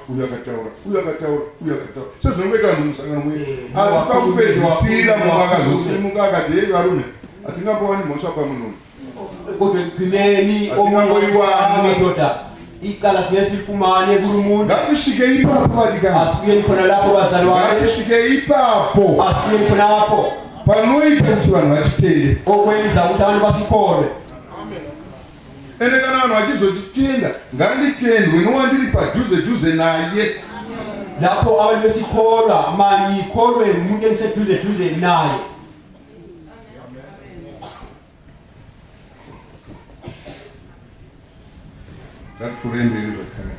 sezvinongoita vanhu musangano mwe asi pakupedzisira munhu akazosimuka akati hei varume hatingambowani mhosva pamunhu kodwa ekugcineni omadoda icala siye silifumane kulumuntu ngatisvike ipapo vadikani asifike khona lapho bazali wami ngatisvike ipapo asifike khona lapho panoita kuti vanhu vatitende okwenza ukuthi abantu basikholwe ende kana vanhu vachizotitenda nganditendwe nowandiri padhuze naye lapho abantu besikholwa mangikholwe umuntu engiseduze naye ngafure mberi zvakare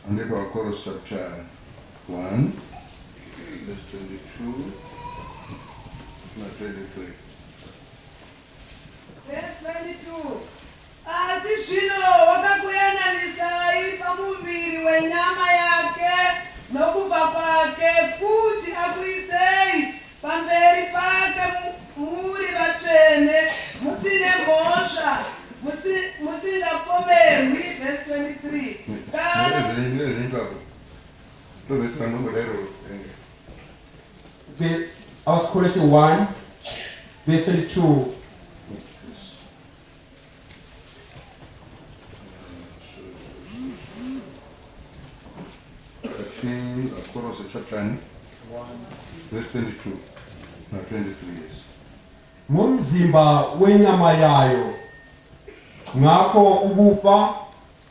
andepa Chorus chapter 1 verse 22 na 23 Verse 22. Asi zvino wakakuyananisai pamuviri wenyama yake nokufa kwake kuti akuisei pamberi pake muri vatsvene musine mhosva musingapomerwi. Verse 23. I was Colossians 1 verse 22. Chorus chapter 1 verse 22 na 23 yes. Mumzimba wenyama yayo ngakho ukufa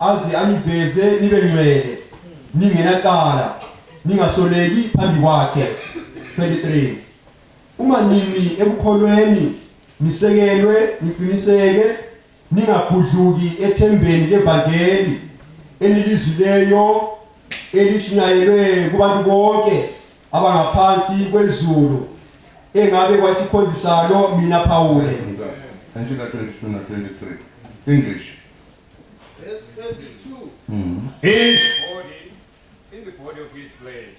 aze aniveze nibe ngcwele ningenacala ningasoleki phambi kwakhe. 23. Uma nini ekukholweni nisekelwe niqiniseke ningabhudluki ethembeni levangeli elilizwileyo elishinyayelwe kubantu bonke abangaphansi kwezulu engabe kwasikhonzisalo mina Pawule. Angela 22 na 23 English. Verse 22. In the body of his flesh,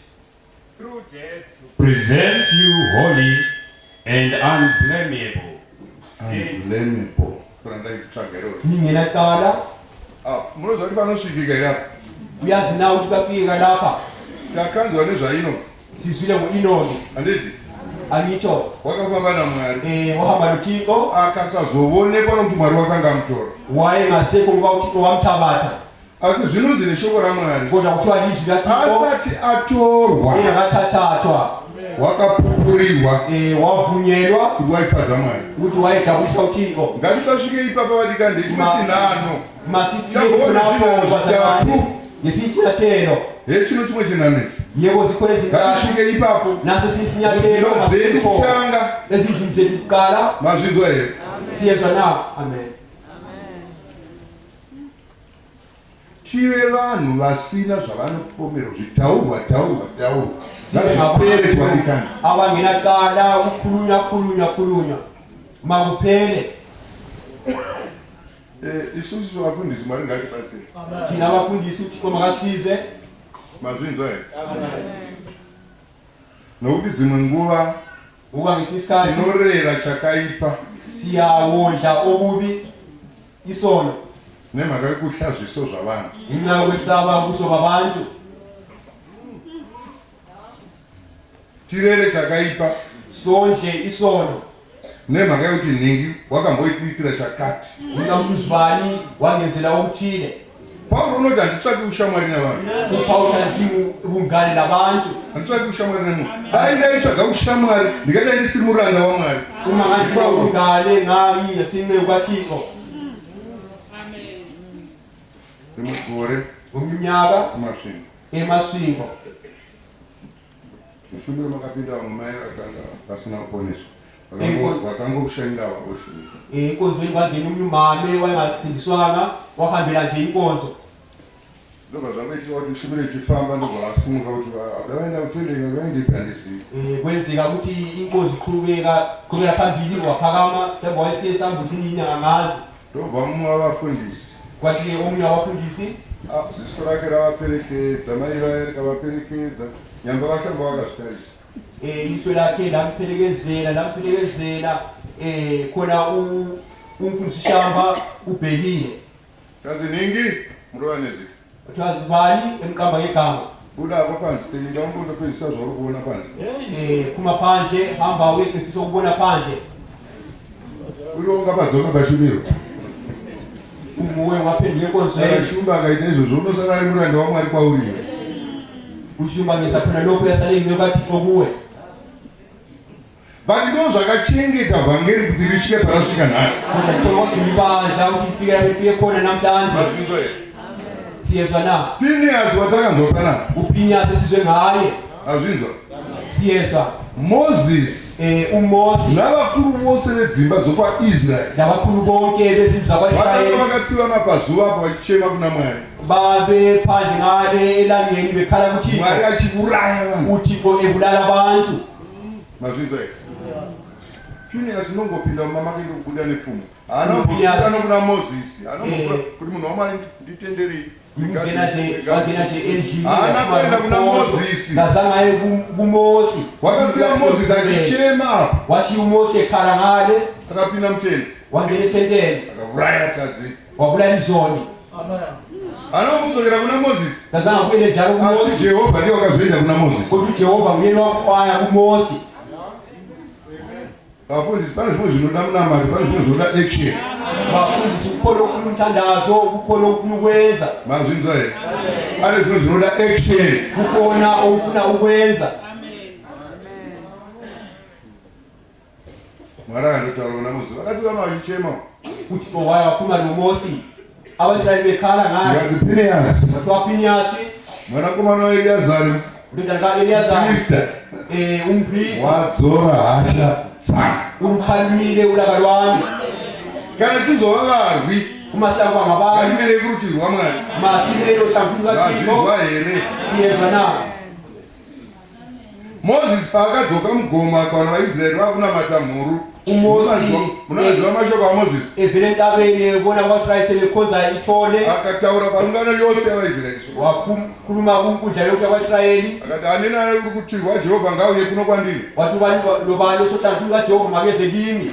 through death to present you holy and unblameable. Unblameable. Kuranda ikutsvagero. Ningenacala. Munozwa kuti panosvikika irapo. Uyazi nawo ukuthi kafika lapha takanzwa nezvaino sizwile ngo-Enoki anditi angitsho wakafamba naMwari wahamba noThixo akasazoonekwa nokuti Mwari wakanga amutora wayengasekho ngoba uThixo wamthabatha asi zvinonzi neshoko raMwari kodwa kuthiwa lizwi laThixo asati atorwa engakathathwa wakapupuriwa wavunyelwa kuti waifadza Mwari ukuthi wayejabulisa uThixo. ngatikasvike ipapa vadikande chimoti nano masifike khonapho bazalwane ngesihlathelo chino chimwe chinane yebo zikhona ezintathu ngatishike ipapo naso sinyathelo dzeni kutanga ezindlini zethu kuqala mazvinzwa here siyezwa na amen tive vanhu vasina zvavanopomera zvitaurwa ngazvipere kuvanikana abangenacala ukukhulunya makupele isusu vafundisi mwari ngatibatsire thina abafundisi uthixo makasize mazvinzwa here nokuti dzimwe nguva ukuba ngesinye isikhathi tinorera chakaipa siyawondla obubi isono nemhaka yekuhla zviso zvavanhu ngenxa yokwesaba ubuso babantu tirere chakaipa sondle isono nemhaka yekuti nhingi wakamboikuitira chakati ngenxa yokuthi uzibani wangenzela okuthile Paulo unoti handitsvaki ushamwari navanhu upawulo andidingi ubungane nabantu handitsvaki ushamwari nemunhu dai ndaitsvaga ushamwari ndingadai ndisiri muranda wamwari uma ngandidinga ubungane ngami ngesinceku kathixo emugore ngomnyaka kumasvingo emasvingo mushumiro makapinda vamwe mai vakanga vasina kuponeswa vakangokushanyira vavoshumira enkonzweni kwangena omnye umame wayengasindiswanga wahambela nje inkonzo ndobva zvangoitika kuti ushumiro ichifamba ndobva vasimuka kuti adawaenda kutendeka vaindipi handizivi kwenzeka ukuthi inkonzo iqhubeka phambili waphakama mhlawumbe wayesiye esambuzini inyangangazi ndobva mumwe wavafundisi kwathi omunye wabafundisi ziso rake ravaperekedza mai vaye rikavaperekedza nyamba vachamba vakazvitarisa ilihlo lakhe lamphelekezela khona umfundisi ushamba ubhekile kanzi ningi murova neziko kuthiwa zibani emqamba ngegama budako phansi teyinda umbundo phezisa zvauri kuona phansi phuma phandle hamba uyeqethisa ukubona phandle uyo ungapadzoka pashumiro umuwe waphendula enkonzweni akashumba akaita izvozvo unosara ari muranda wamwari kwauriyo ushumbangisa khona lokhu yasale ngiyo kathixo kuwe but ndo zvakachengeta vhangeri kuti risvike parasvika nhasi kodwa khona kwagilibandla ukuthi lifike lapho lifike khona namhlanje mazvinzwa here siyezwa na pinehasi watakanzwa panapa uphinyasi esizwe ngaye azvinzwa siyezwa moses uMosi navakuru vose vedzimba dzokwaisraeri nabakhulu bonke bezindlu vakanga zakwaIsrayeli vakatsiva mapazuva apo vachichema kuna mwari babe phandle ngale elangeni bekhala kuthixo mwari achiuraya vanhu uthixo ebulala abantu mazvinzwa here pinehasi nongopinda mumamake ndokubuda nepfumo haana kumbofurana kuna mozisi kuti munhu wamwari nditenderei wangena nje endlini haana kuenda kuna mozisi ngazangaye kuMosi wakasiya mozisi achichema apo wathi uMosi ekhala ngale akapinda mutende wangena ethendeni akauraya tadzi wabulala izoni haana kumbozokera kuna mozisi ngazange kuyele njalo asi kuMosi jehovha ndiye wakazoenda kuna mozisi kodwa uJehova nguyena wakwaya kuMosi vafundisi pane zvimwe zvinoda munamati pane zvimwe zvinoda action bafundisi kukhona okufuna umthandazo kukhona okufuna ukwenza mazvinzwa here pane zvimwe zvinoda action kukhona okufuna ukwenza mwari akandotaura kuna mozisi vakati vama vachichema uthixo waya waphuma noMosi abaIsrayeli bekhala ngaye ikati pinehasi kwathiwa Phinyasi mwanakomana waeliazari indodana kaEliyazari krista umpristi wadzora hasha dzake ulukhalumile ulaka lwami kana chizova varwi kumasango angabantu ngatimere kurutivi rwamwari masimelo hlamvuka kathixo mazvinzwa here siyezwa na mozisi paakadzoka mugoma akawana vaisraeri vakunamata mhuru munaziva mashoko amozisi evele entabeni bona kwaIsrayeli sebekhonza ithole akataura paungano yose yavaisraeri wakhuluma kunkundla yonke yakwaIsrayeli akati handina uri kuti wajehovha ngauye kuno kwandiri wathi ubani lobani osohlamvuka kaJehova makeze kimi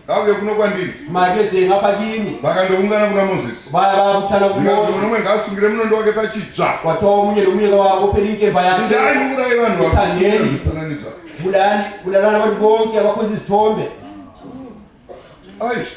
ngauye kuno kwandiri makeze ngapha kimi vakandoungana kuna mozisi baya babuthana ndikati kuMosi munomwe ngaasungire munondo wake pachitsva kwathiwa omunye nomunye kawabophela inkemba yakhe ndani muurayi vanhu vakuzvifananidza bulalana abantu bonke abakhonza izithombe aish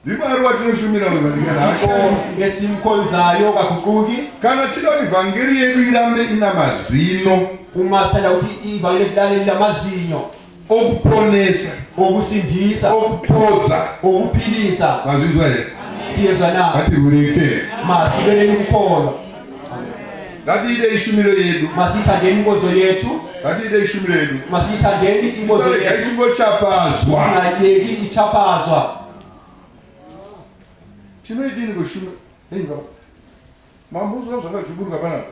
ndimwari watinoshumira wevandikanashani esimkhonzayo kaguquki kana chida kuti vhangeri yedu irambe ina mazino uma sithanda ukuthi ivangeli lethu lamazinyo okuponesa okusindisa okupodza okuphilisa mazvinzwa here siyezwa na ngati rurete masibeleni ukukholwa ngatiide ishumiro yedu, masiyithandeni inkozo yethu, ngatiide ishumiro yedu, masiyithandeni inkozo tisarega yethu, ichingochapazwa. ingayeki ichapazwa. Tinoidini kushumira? Hey baba, mambo zvakazviburuka panapa.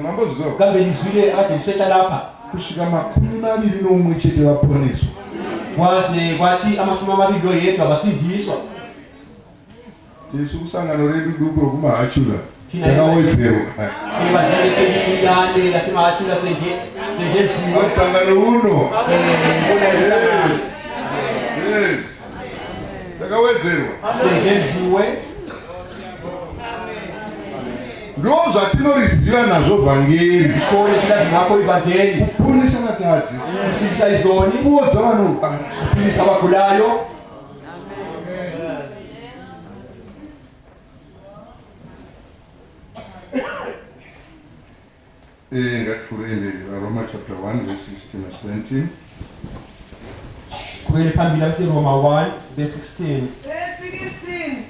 Mambo zvizo Kambe lizwile ade kuseka lapha kusvika 21 chete vaponeswa. kwaze kwathi amashumi amabili yedwa basindiswa. Yesu kusangano redu duku rokumahachura yakawedzerwa. Evangelike lasemahachura sengeziwe. Kusangano uno. Yes. Yakawedzerwa. Sengeziwe. Ndo zvatinoziva nazvo vhangeri. Kuponesa zvako ivhangeri. Kuponesa vatadzi. Kusindisa izoni. Kuodza vanorwara. Kupirisa vagulayo. Ngatifurende Roma chapter 1 verse 16 and 17. Kubele phambili aseRoma 1 verse 16. Verse 16.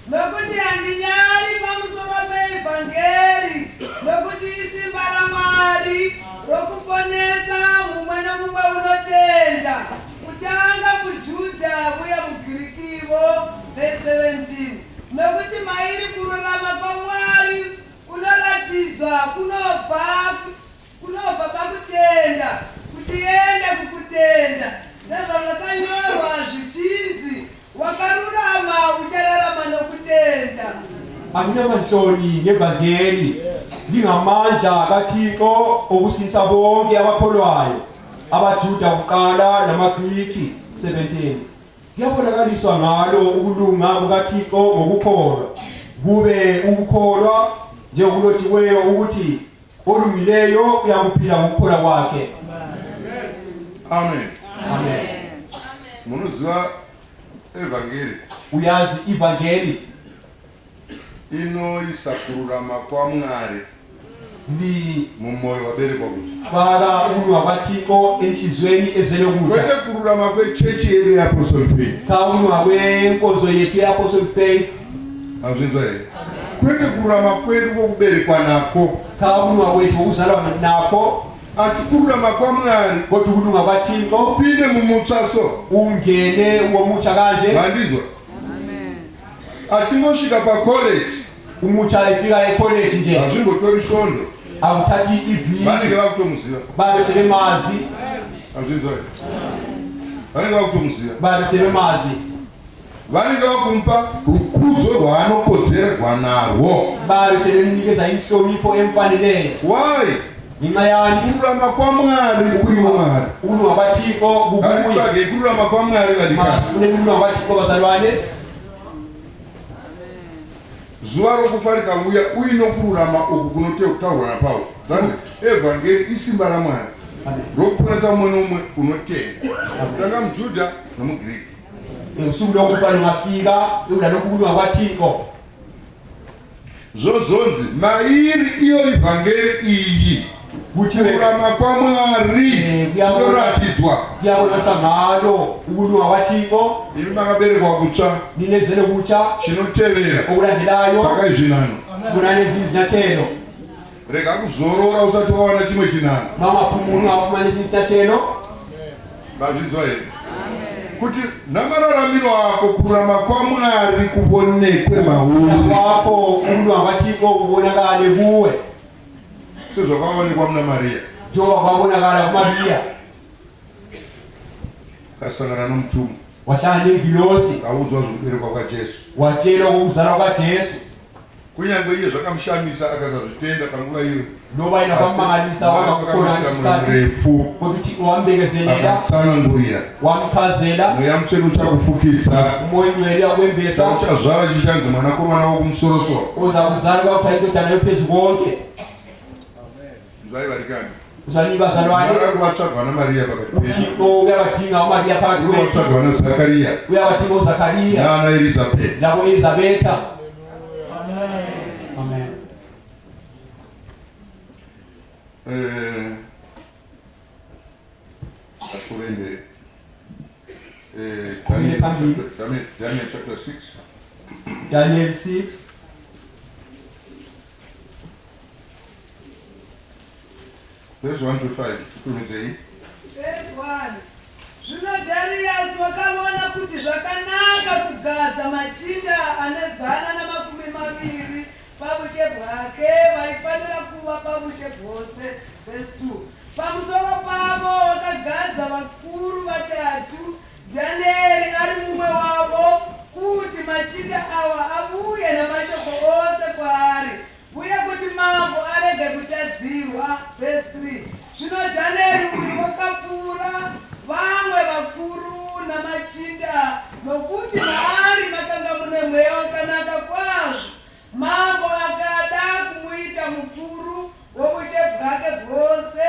Nokuti handinyari pamusoro peevhangeri, nokuti isimba raMwari rokuponesa mumwe nomumwe unotenda, kutanga muJudha uye muGirikiwo. Verse 17. Nokuti mairi kururama kwaMwari kunoratidzwa kunobva pakutenda kuchienda kukutenda. Zvazvakanyorwa zvichinzi, wakarurama uchararama nokutenda. Akuna manhloni ngevangeli lingamandla kaThixo okusindisa bonke abakholwayo, abaJuda kuqala namaGriki. 17. Kuyabonakaliswa ngalo ukulunga kukaThixo ngokukholwa, kube ukukholwa njengokulotshiweyo ukuthi olungileyo uyakuphila ngokukholwa kwakhe. Amen. Amen. Munoziva evhangeri. Uyazi ivangeli inoisa kururama kwaMwari ni mumwoyo waberekwa kuti. faka ukulunga kwaThixo enhliziyweni ezele kuhle. Kwete kururama kwechechi yedu yeApostle Faith. Cha ukulunga kwenkonzo yethu yeApostle Faith. Azvinzwa here? Kwete kururama kwedu kwokuberekwa nako. Cha ukulunga kwethu ukuzalwa nako. Asi kururama kwaMwari Kodwa ukulunga kwaThixo upinde mumutsaso. ungene womutsha kanje. Mandinzwa? Achingosvika pacollege. Umutsha efika ecollege nje Hazvimbotori svondo. awuthathi iviki Vanenge vakutomuziva. babe sebemazi. Azvinzwa here? Vanenge vakutomuziva. Babe sebemazi. Vanenge vakumupa rukudzo rwaanokodzerwa narwo. Babe sebemnikeza inhlonipho emfaneleyo. Why? Ngenxa yani Kururama kwaMwari kuri muMwari. ukulunga kwaThixo kukuye. Ngatitsvage kururama kwaMwari vadikani. Kune kulunga kwaThixo bazalwane. Zuva rokufarika uya uino kururama uku kunotaurwa naPauro. Zvanzi evhangeri isimba raMwari rokuponesa mumwe nomumwe unotenda. Kutanga muJudha nomuGiriki. Usuku lokufana ngafika uda lokulunga kwaThixo. Zvozonzi mairi iyo ivhangeri iyi kururama kwaMwari kunoratidzwa. Kuyabonakala ngalo ukulunga kwaThixo. Imi makaberekwa kutsva Ninezele kutsha chinotevera okulandelayo saka izvinano. kunanezi zinyathelo. Rega kuzorora usati wawana chimwe chinano. Mamaphumulo afumanisa isinyathelo. Mazvinzwa here? Kuti namararamiro ako kururama kwaMwari kubonekwe mauri. Wakho ukulunga kwaThixo kubonakale kuwe. Sezvakaonekwa muna Maria. Njengoba kwabonakala kuMariya. Akasangana nomutumwa. Wahlangana nengilosi. Akaudzwa zvokuberekwa kwaJesu. Watshelwa ngokuzalwa kwaJesu. Kunyange iye zvakamushamisa akasazvitenda panguva iyo. Noba inakumangalisa wakakukhona isikhathi. Refu. Kodwa uThixo wambekezelela. Akatsanangurira. Wamchazela. Mweya mutsvene uchakufukidza. Umoya ongcwele wakwembesa. Uchazvala chichanzi mwanakomana wokumusoro-soro. Uza kuzalwa kuthiwa indodana yophezu konke. Mzai varikani. Uzalwa bazalwane. Mwari akuvatsvagwa naMaria pakati penyu. uThixo uyabadinga uMariya phakathi kwethu. Ukuvatsvagwa naZakaria. Uyabadinga uZakhariya. Nana Elizabeth. Nabo Elizabetha. Amen. Saturende. Daniel chapter 6. Daniel 6. verse 1 to 5 tukumedzei. Verse 1. Zvino Darius wakaona kuti zvakanaka kugadza machinda ane 120 pabushe bwake vaifanira kuva pabushe bwose. Verse 2. Pamusoro pavo wakagadza vakuru 3, Danieri ari mumwe wavo, kuti machinda awa abuye namashoko ose kwaari, uye kuti mambo arege kutadzirwa. Verse 3. Zvino Danieri uyu wakapfuura vamwe vakuru namachinda, nokuti maari makanga mune mweya wakanaka kwazvo. Mambo akada kumuita mukuru wobushe bwake bwose.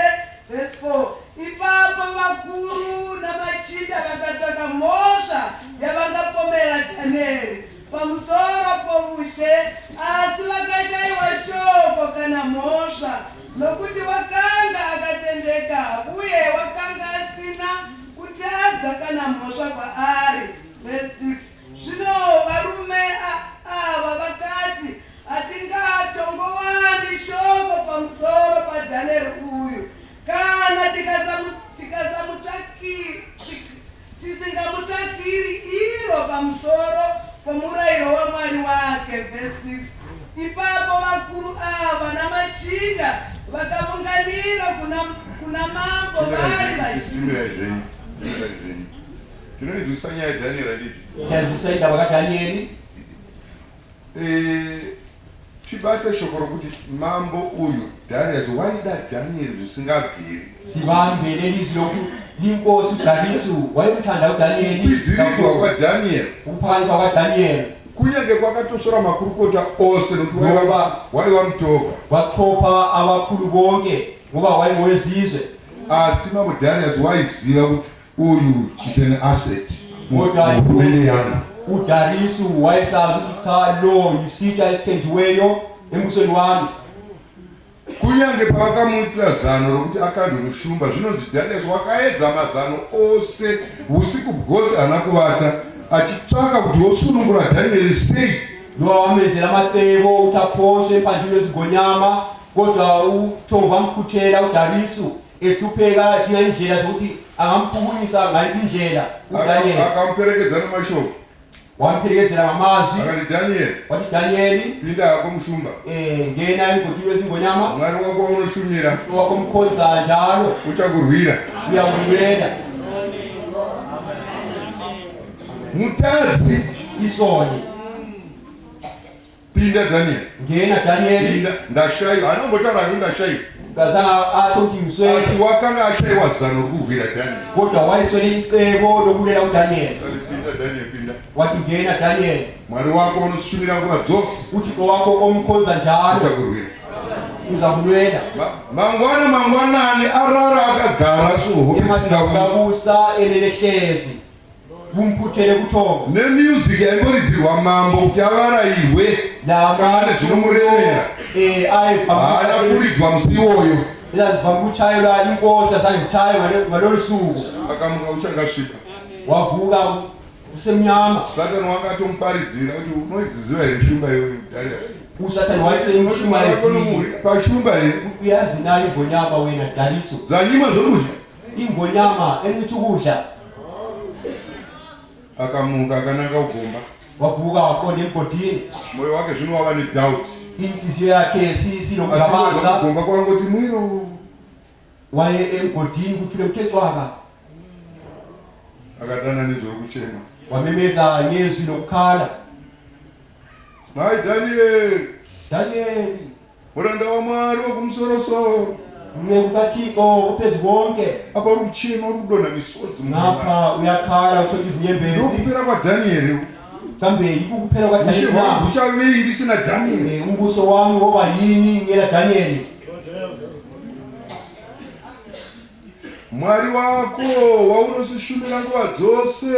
Verse 4. Ipapo vakuru namachinda vakatsvaka mhosva yavangapomera Danieri pamusoro pobushe, asi vakashayiwa shoko kana mhosva, nokuti wakanga akatendeka uye wakanga asina kutadza kana mhosva kwaari. Verse 6. Zvino varume ava vakati, hatingatongowani shoko pamusoro paDhanieri uyu kana tisingamutsvakiri iro pamusoro pomurayiro wamwari wake. Verse 6. Ipapo vakuru ava namachinda vakaunganira kuna mambo vari vazhinji. Tinoidzisa nyaya yaDhanieri handiti? Tinoidzisa ndava kaDhanieri. Tibate shoko rokuti mambo uyu Darius waida Danieri zvisingabviri. Sivambelelizi lokuti linkosi uDarisu waimthanda uDanieri. Kudzividzwa kwaDhanieri, kuphanisa kwaDanieri, kunyange kwakatosora makurukota ose nokuti waiva mutoga, waxhopha abakhulu bonke ngoba wayengowezizwe. asi mambo Darius waiziva kuti uyu is an asset Kodwa muhulumende yangu. uDarisu wayesazi ukuthi cha lo yisitsha esithenjiweyo embusweni wami. Kunyange pavakamuitira zano rokuti akandwe mushumba, zvinonzi Darius wakaedza mazano ose usiku bwose haana kuvata achitsvaka kuti wosunungura Danieri sei. Nowamenzela amacebo ukuthi aphoswe emphandleni wezigonyama, kodwa uThova wamkhuthela uDarisu ehlupheka adinga indlela zokuthi angamphukulisa ngayiphi indlela uDanieli. Akamperekedza namashoko, Wampherekezela ngamazwi, akati Danieli, wathi Danieli, pinda hako mushumba, ngena emgodini wezingonyama, mwari wako waunoshumira wakho mkhonza njalo uchakurwira. uyakulwela. Mutadzi, Isoni, pinda Danieli, ngena Danieli, pinda. Ndashayiwa, haana kumbotaura kuti ndashayiwa, ngazange atsho ukuthi ngiswele, asi wakanga ashayiwa zano rokurwira Danieli. kodwa wayeswele icebo lokulela uDanieli. Akati pinda Danieli, pinda. Wathi ngena Danieli, Mwari wako unoshumira nguva dzose uThixo wakho omkhonza njalo uchakurwira. uzakulwela. Mangwanani arara akagara suhope tsingawi Emabusa elelehlezi bumphuthele kuThongo nemusic yaimborizirwa mambo kuti avarayirwe kana zvinomuremera haana kuridzwa musi iwoyo. ezazivangutshayelwa inkosi azangitshayo ngalolu suku. Akamuka uchangasvika, Wavuka kusemnyama. Satani wakatomuparidzira kuti unoiziziva here shumba iyoyo Darius. uSathane wayesemshuma lesini pashumba here uyazi nayo ingonyama wena Darisu, dzanyima zvokudya. ingonyama encithi ukudla. Akamuka akananga ugomba, Wavuka waqonda emgodini, moyo wake zvino wava nedoubt. inhliziyo yakhe Asiweza sinokungamaza. kugomba kwangoti mwiro. Waye emgodini kuthule kuthe cwaka, Akadana nenzwi rokuchema, wamemeza ngezwi lokukhala, mai Danieli, Danieli, muranda waMwari wokumusoro-soro, mnceku kaThixo ophezu konke, apa uri kuchema, uri kudonha misodzi mumwoyo. ngapha uyakhala uthola izinyembezi. Ndokupera kwaDhanieri. Kambe ikukuphela kwaDanieli Ushe hwangu na huchavei ndisina Danieli. umbuso wami woba yini ngela Danieli. Mwari wako waunosishumira nguva dzose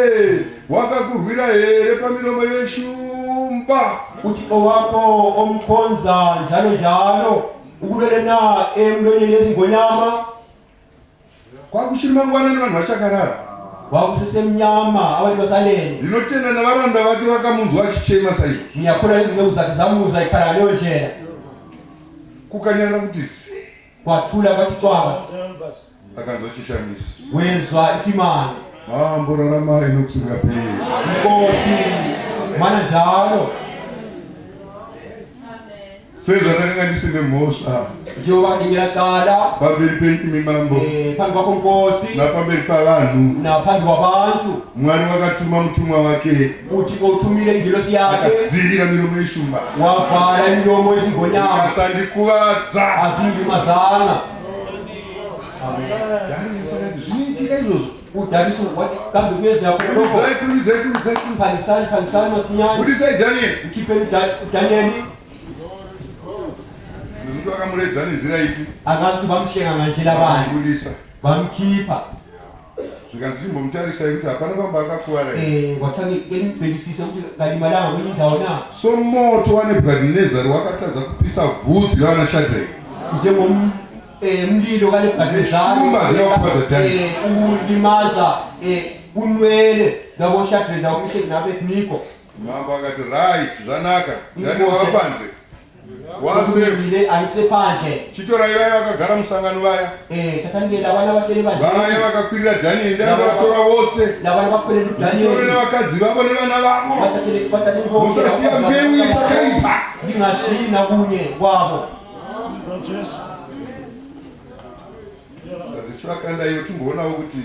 wakakurwira here pamiromo yeshumba. uThixo wakho omkhonza njalo njalo ukulele na emlonyeni yezingonyama. Kwakuchiri mangwanani vanhu vachakarara. Wakusesemnyama abantu basalele. Ndinotenda navaranda vake vakamunzwa achichema saizvo. Ngiyakholwa izinceku zakhe zamuza ikhala ngaleyo ndlela. Kukanyarara kuti zi kwathula kwathi cwaka akanzochishamisa wezwa isimane mambo rarama inokusikapheli Nkosi mana njalo sezwa nakangandisile mosha njengoba ngiyacala pambili pentimi mambo phambi kwakho Nkosi napambili pavanhu naphambi kwabantu mwari wakatuma mutumwa wake uthi uthumile ingilosi yakhe akadzivira miromo yeshumba wavala imilomo yezingonyama asandikuvadza azingilimazana darisakati zvinoitika izvozvo udariso kambe kuyenzeka khonokho phalisani masinyane budisai daniel mkhipheni uDaniel nokuti vakamuredza nenzira ipi angazi ukuthi bamhlenga ngandlela bani budisa bamkhipha zvikanzi simbomutarisai kuti hapana kwamba akakuwara kwathange ngenibhekisise ukuthi kalimalanga kwenye indawo na so moto wanebhukadhinezari wakatadza kupisa vhudzi ravana shadhreki umlilo Neshumba ziyawukhwaza Daniel. ulimaza unwele labo Shadrach labo Meshach naBednego mambo akati right zvanaka ndani wakapanze wasef ile ayisephandle chitora ivaya vakagara musangano vaya tathaningela abana bahlele vaya vakakwirira daniel ndani vatora vose labana bakhwele tore uDaniel nevakadzi vavo nevana vavo bathathele musasiya mbeu yechakaipa lingashina kunye kwabo azichivakanda ivo timboonawo kuti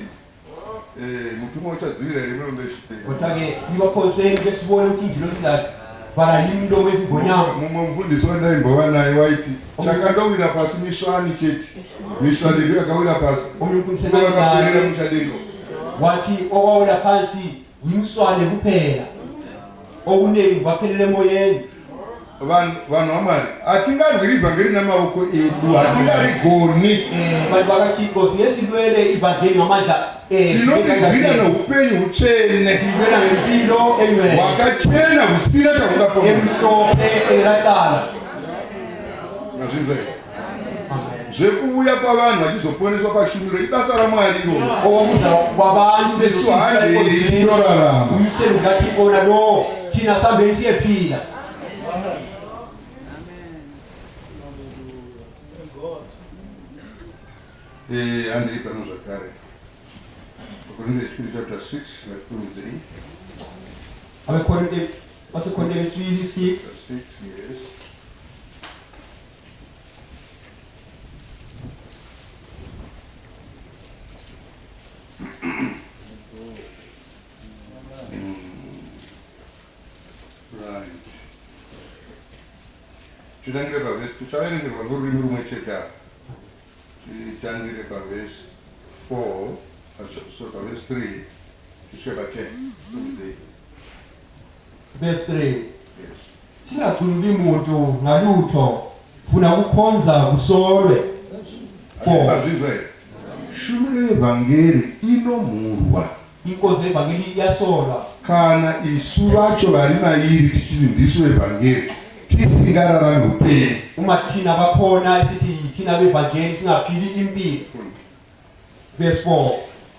mutumwa uchadzivira here miromo yeshumba kodwa-ke nibakhoseni ke sibone ukuthi ingilosi zavala yini imilomo yezingonyama mumwe mufundisi wandaimbova naye waiti chakandowira pasi mishwani chete mishwani ndiyo yakawira pasi omnye umfundisi vakapwerera muchadengo wathi owawela phansi yimswane kuphela okuningi baphelele emoyeni vanhu vamwari hatingarwiri vhangeri namaoko edu hatingarigoni vanhu vakachiko sinesilwele ivhangeli ngamandla tinorirwira neupenyu hutsvene silwela ngempilo enywele hwakachena husina chahungapo emhlophe eracala mazvinzai zvekuuya kwavanhu vachizoponeswa pashumiro ibasa ramwari iroro owakuza kwabantu isu handei tinorarama umsebenzi kathikona lo thina sambeni siyephila handei pano zvakare Corinthians chapter 6 verse 23 vasekorinte vesivili 6 6 yes right tidangire pavhesi tichaverengerwa norurimi rumwe chete apa titangire pavhesi 4 so pavhesi 3 tisvike pa10 verse 3 yes singathululi muntu ngalutho funa kukhonza kusolwe 4 azvinzai shumiro yevhangeri inomhurwa inkonzo yevhangeli iyasolwa kana isu vacho vari mairi tichiti ndisu vevhangeri tisingararami upenyu uma thina bakhona sithi thina bevangeli singaphili impilo verse 4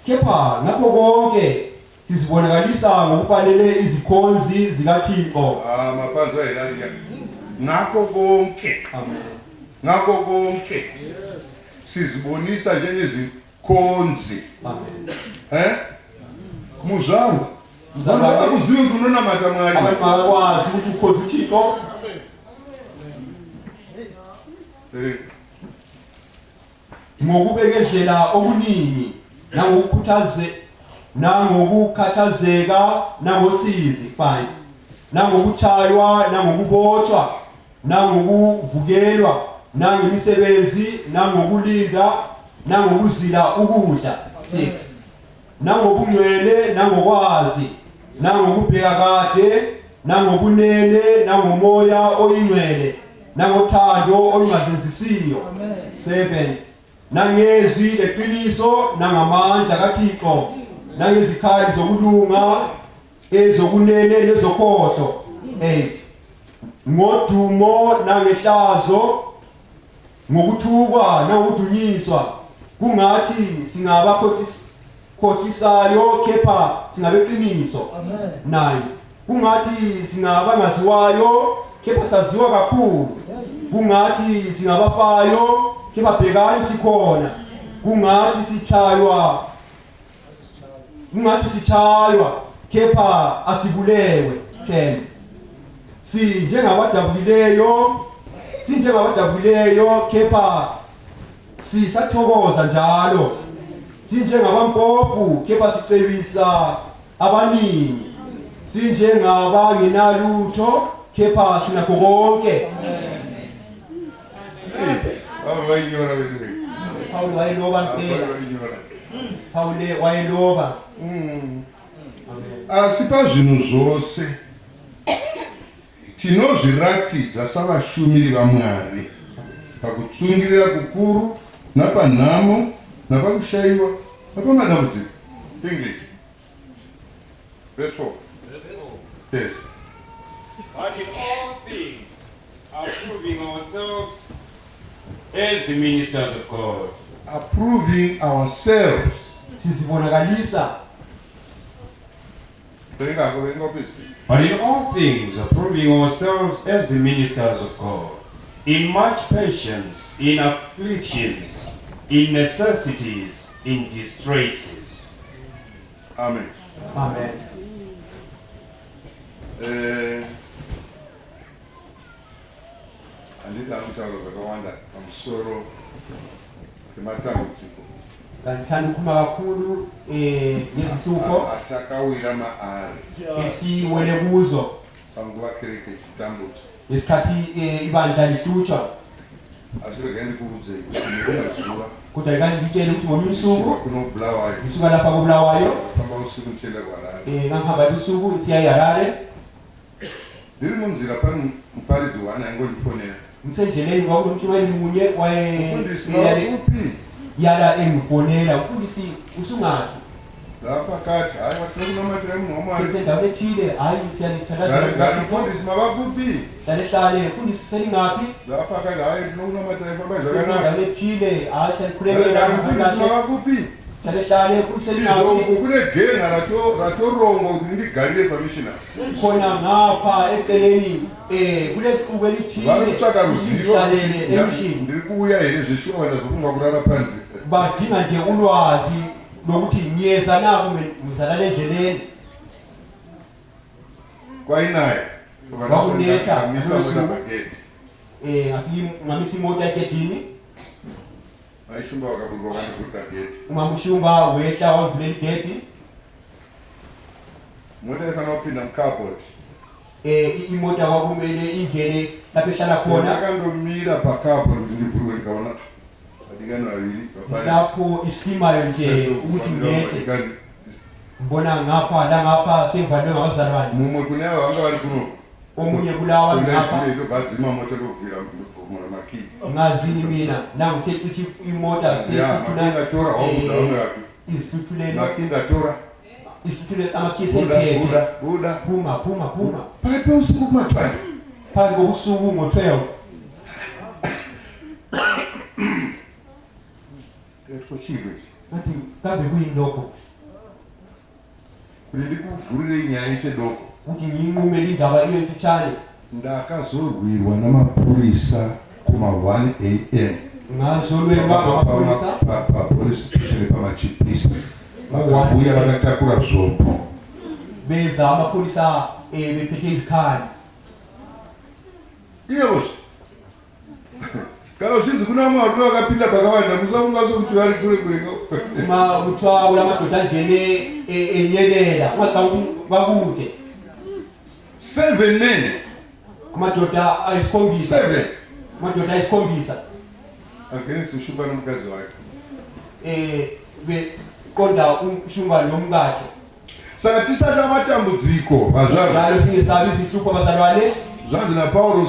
kepha ngakho konke sizibonakalisa ngokufanele izikhonzi zikaThixo mapanzo ayilalia ngakho konke ngakho konke sizibonisa njengezikhonzi muzvarwa vanhu vakakuziva kuti unonamata mwari abantu bakwazi ukuthi ukhonza uThixo ngokubekezela okuningi nangokukhathazeka nangosizi 5 nangokuchaywa nangokubotshwa nangokuvukelwa nangemisebenzi nangokulinda nangokuzila ukudla 6 nangobungcwele nangokwazi nangokubheka kade nangobunene nangomoya oyingcwele nangothando olungazenzisiyo 7 nangezwi leqiniso nangamandla kaThixo nangezikhali zokulunga ezokunene nezokhohlo 8 ngodumo nangehlazo ngokuthukwa nangokudunyiswa kungathi singabakhohlisayo kepha singabeqiniso 9 kungathi singabangaziwayo kepha saziwa kakhulu kungathi singabafayo kepha bhekani sikhona kungathi sitshaywa kepha asibulewe. 10 sinjengabadabukileyo kepha sisathokoza njalo, sinjengabampofu kepha sicebisa abaningi, sinjengabangenalutho kepha sinakho konke. Paul wayeloba. Asipa zvinhu zvose tinozviratidza savashumiri vaMwari pakutsungirira kukuru napanhamo napakushayiwa napamadambudziko. English. Verse 4. Yes. But in all things, approving ourselves as the ministers of God. Approving ourselves. Sizibonakalisa. But in all things, approving ourselves as the ministers of God, in much patience, in afflictions, in necessities, in distresses. Amen. Amen. Andida mtauro vakawanda pamusoro pematambudziko Kanti ukukhuluma kakhulu ngezinhlupho atakawira maari esiwele kuzo panguva kereke chitambudzo ngesikhathi ibandla lihlutshwa. asi rega ndikuudzei kuti ngerimwe zuva Kodwa reka nditshele ukuthi ngolunye usuku kunobulawayo ngisuka lapha koBulawayo famba usiku ndichienda kuHarare ngangihamba usuku siya eHarare. ndiri munzira pane muparidzi wana yangondifonera Ngisendleleni kwakunomshumayeli munye mfundisi nakupi yala engifonela umfundisi usungaphi lapha kati hayi wathina kunamatira munhu waMwari sendaweni ethile hayi ngari siyalithandaza mfundisi mavakupi hlale mfundisi selingaphi lapha kati hayi ndinokunamatira ifamba zvakanaka sendaweni ethile hayi ngari siyalikhulekela mfundisi mavakupi hlale mfundisi selingaphi izvo kune genga ratorongwa kuti ndigarire pamissionary khona ngapha eceleni kule qubu elithile vari kutsvaka ruzivo hlalele emishini ndiri kuuya here zveshuwa wanda zvofunga kurara panze badinga nje ulwazi lokuthi ngiyeza na kumbe ngizalala endleleni. kwainaya Kwakunetha. vanamisa mwena bagedhi ngamisa imoto egedini vaishumba vakaburwa vakandivhurira gedhi umamushumba wehla wavulela igedi. mota ifanira kupinda mukabhoti Imota kwakumele ingene lapho ehlala khona ndakandomira pakabhoti kuti ndivhurwe ndikaona vadingani vaviri lapho isimayo nje ukuthi ngehle mbona ngapha sevaliwe ngabazalwane mumwe kune avo vanga vari kuno omunye kulawa ngapha ndobvadzima mota ndobvira ndobvumura makii ngazini mina nangu secithi imota ndatora waudza vamwe vake izihluthulele makii ndatora isihluthule amakhisi ekhethe buda phuma phakathi peusiku kuma-12 phakathi kobusuku ngo-12 kochirwe ngathi kambe kuyini lokho kuti ndikuvhurire inyaya ite doko ukuthi ngiyinqumele indaba iyo emfitshane. ndakazorwirwa namapurisa kuma-1 AM ngazolwelwa ngamapholisa papolice station pamachipisa vakabuya vakatakura zvombo beza amapholisa bephethe izikhali. iyevozve kana uchinzi kuna Mwari vakapinda pakawanda musafunga sokuti vari kure uma kuthiwa kula madoda angene enyelela ungacanga ukuthi bakude 7 men amadoda ayisikhombisa 7 amadoda ayisikhombisa agenisishumba nomkazi wakhe beqonda umshunga nomkakhe. saka tisatya matambudziko vazvaro njalo singesabi izinhlupho abazalwane. zvanzi naPauro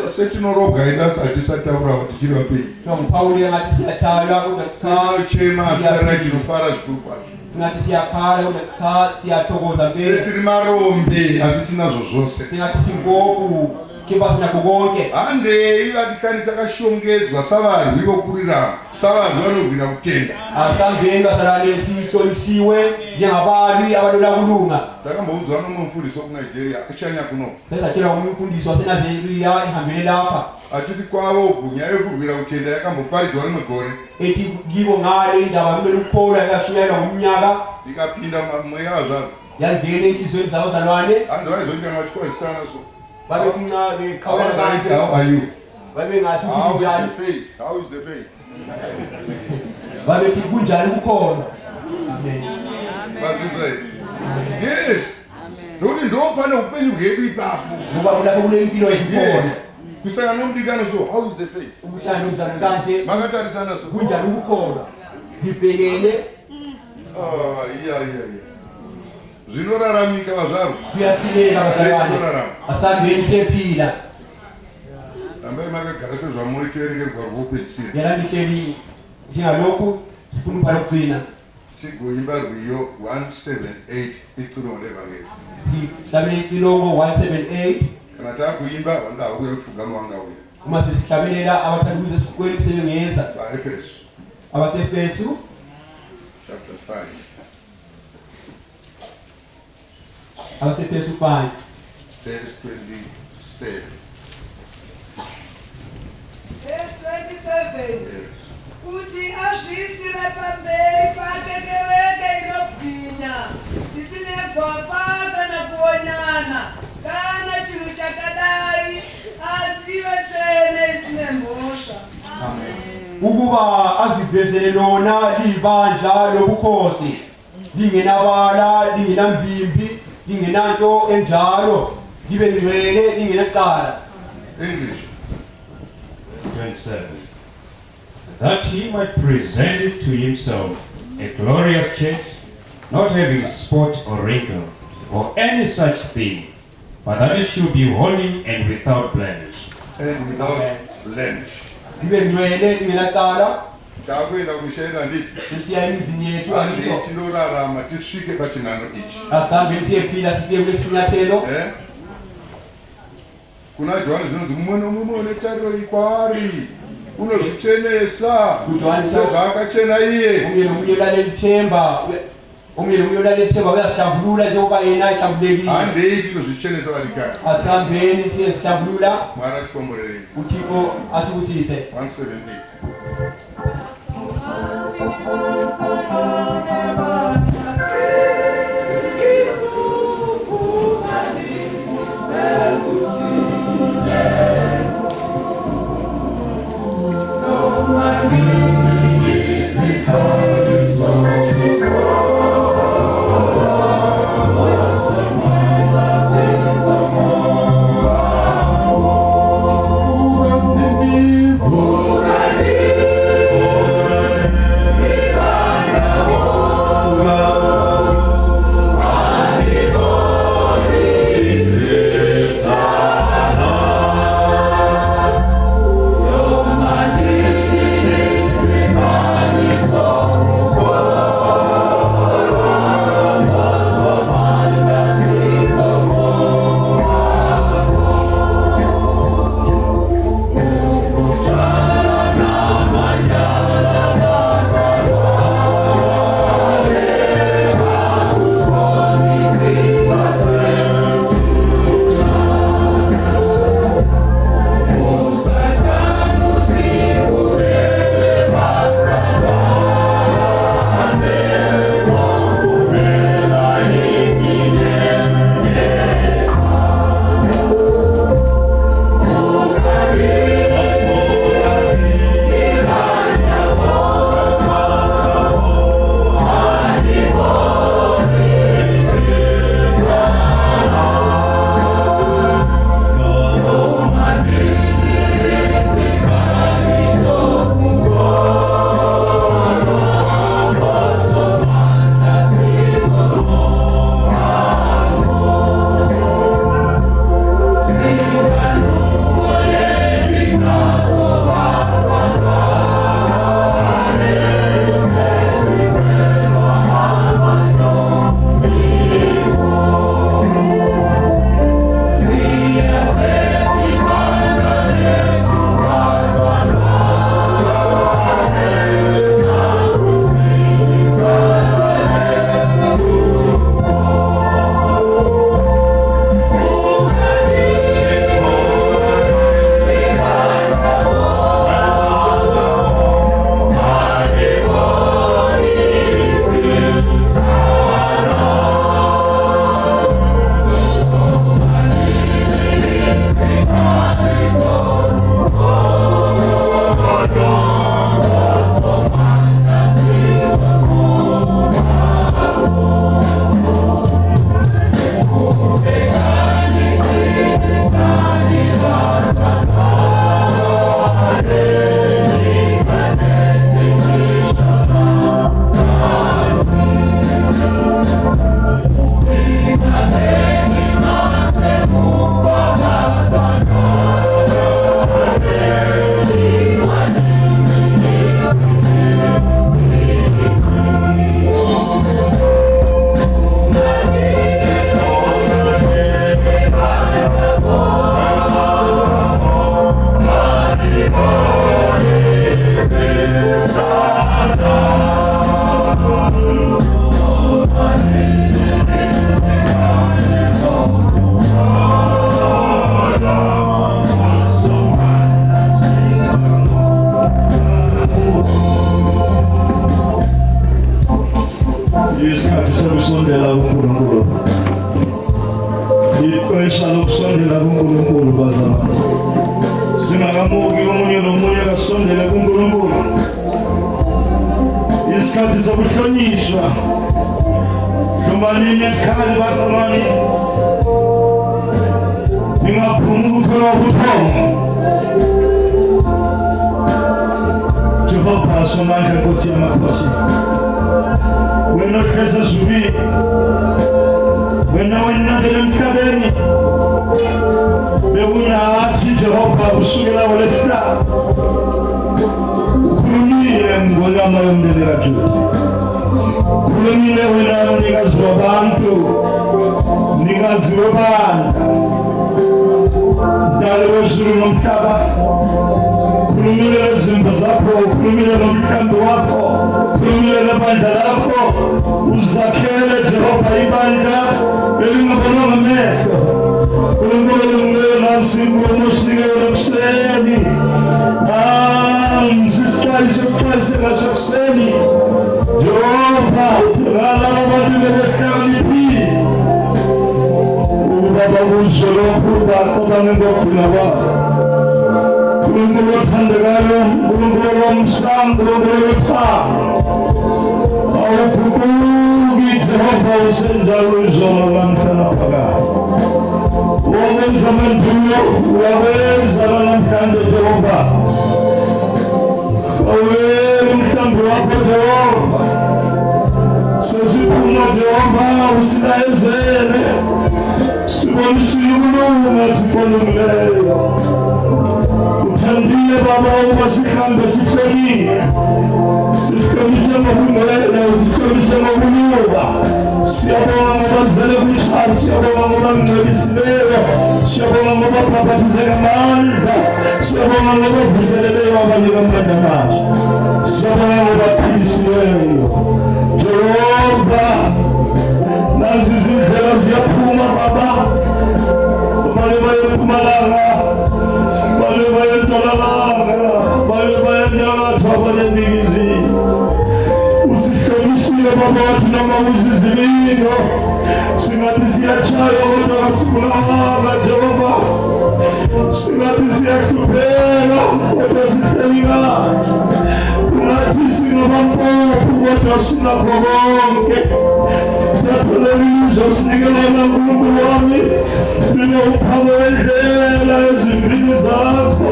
setinorobwa idasati tisataura kuti tichiri vapenyu nguPauli engathi siyathalwa kodwa sinochema asitarai tinofara zvikuru kwazvo singathi siyakhala kodwa cha siyathokoza mpela setiri marombe asi tinazvo zvose singathi simpofu kepasina kukonke handei vadikani takashongedzwa savanhu ivokurirama savanhu vanogwira kutenda asambeni basalane sihlonisiwe njengabantu abalola kulunga ndakamboudzwa nomwe mufundisi wokunigeria ashanya kuno sesatshela umfundisi waseNigeria ehambele lapha achiti kwavo nyaya yokurwira kutenda yakamboparidzwa rimwe gore ethi kibo ngale indaba kumele ukukholwa yakashuyelwa ngomnyaka ikapinda mweya wazvavo yangena enhliziyweni zabazalwane hanzi vaizoita vachikwaisana so babethi nxa bekhawula How kanje are you? babengathi How kunjani is the faith? How is the faith? babethi kunjani kukhona amen Bazizwe. Yes. Ndokuti ndopane upenyu hwedu ipapo. ngoba kulapho kunempilo yekukhona Kusanga nomdikano so how is the faith? ukuhlala nomzana kanje Makatarisana so kunjani ukukhona ngibhekele yeah. Zvinoraramika vazvaro. kuyaphileka bazalwane asambeni sephila Rambai makagara sezvamuri toerengerwa rwopedzisira. yalandihleli njengalokhu sifuna ubhala ukugcina Tigoimba rwiyo 178 ixulo levangeli. sihlabele icilongo 178 Kana takuimba vandauya kupfugama wangauya. uma sesihlabelela abathanda ukuze sikweli sebengeza VaEfeso abasefesu chapter 5. abasefesu 5 Verse 27. Verse 27. Yes. Kuti azviisire pamberi pake kereke inobwinya isine gwapa kana kuonyana kana chinhu chakadai asi ive tsvene isine mhosva ukuba azivezele lona liyibandla lobukhosi lingenabala lingenambimbi lingenanto enjalo libe ngcwele lingenacala English. 27. That he might present it to himself a glorious church, not having spot or wrinkle, or any such thing, but that it should be holy and without blemish. And without blemish. libe ngcwele lingenacala Takuenda kumishaira nditi. sisiya emizini yethu Anditi angiso tinorarama tisvike pachinhano ichi. asambeni siyephila sifike kule sinyathelo Kuna Johani zvinonzi mumwe nomumwe une tariro ikwaari unozvichenesa sezvaakachena iye. omunye nomunye ulale lithemba uyazihlambulula njengoba yena ehlambulekile Handei tinozvichenesa vadikani. asambeni siyezihlambulula Mwari atikomborerei. uthixo asibusise 178. Viva basondele kuNkulunkulu. Isikhathi sokuhlonishwa. Hlomanini isikhali bazalwane. Ningaphuma ukukholwa ubuthongo. Jehova somandla Nkosi yamakhosi. Wena ohlezi ezulwini. Wena wenabele emhlabeni. Bekunathi Jehova kusukela ngolesihlanu. Ukhulumile ngonyama yomndeni kaJuda. Ukhulumile wena mnikazi wabantu. Mnikazi webandla. Mdali wezulu nomhlaba. Ukhulumile lezimvu zakho, ukhulumile nomhlambi wakho, ukhulumile lebandla lakho. Uzakhele Jehova ibandla elingabonwa ngamehlo. Unkulunkulu nasinkulumo sinikele ekuseni. Sixwayise ngasekuseni. Jehova uthekala abantu bebehlakaniphile. Ubaba kuzo lokhu bacabange ngokugcina kwabo. Unkulunkulu othandekayo, unkulunkulu womsamo, unkulunkulu wothando. Awuguquki Jehova usenjalo izolo lamhla naphakade. Owenza amandulo uyawenza namhlanje Jehova. Awela umhlambi wakho Jehova. Sesiphuma Jehova usilayezele. Sibonisile ukulunga Thixo olungileyo. Uthandile Baba ukuba sihambe sihlonile. Sihlonise ngokungcwele, sihlonise ngokuluka. Siyabonga ngobazele kuthasi, siyabonga ngobangcwelisileyo, siyabonga ngobabhabhathize ngamandla, siyabonga ngobavuseleleyo abanika amandla manje, siyabonga ngobaphilisileyo. Jehova, nazi izindlela ziyaphuma Baba. Bale baye eMpumalanga, bale baye eNtshonalanga, bale baye eNyakatho, bale eNingizimu. Usihlomisile Baba wathi noma uzizililo singathi siyatshaya kodwa kasibulawanga Jehova. Singathi siyahlupheka kodwa sihleli kahle. Ungathi singabampofu kodwa sinakho konke. Thathelele ilizwe sinikelana Nkulunkulu wami. Libe uphawu wendlela ezimvini zakho.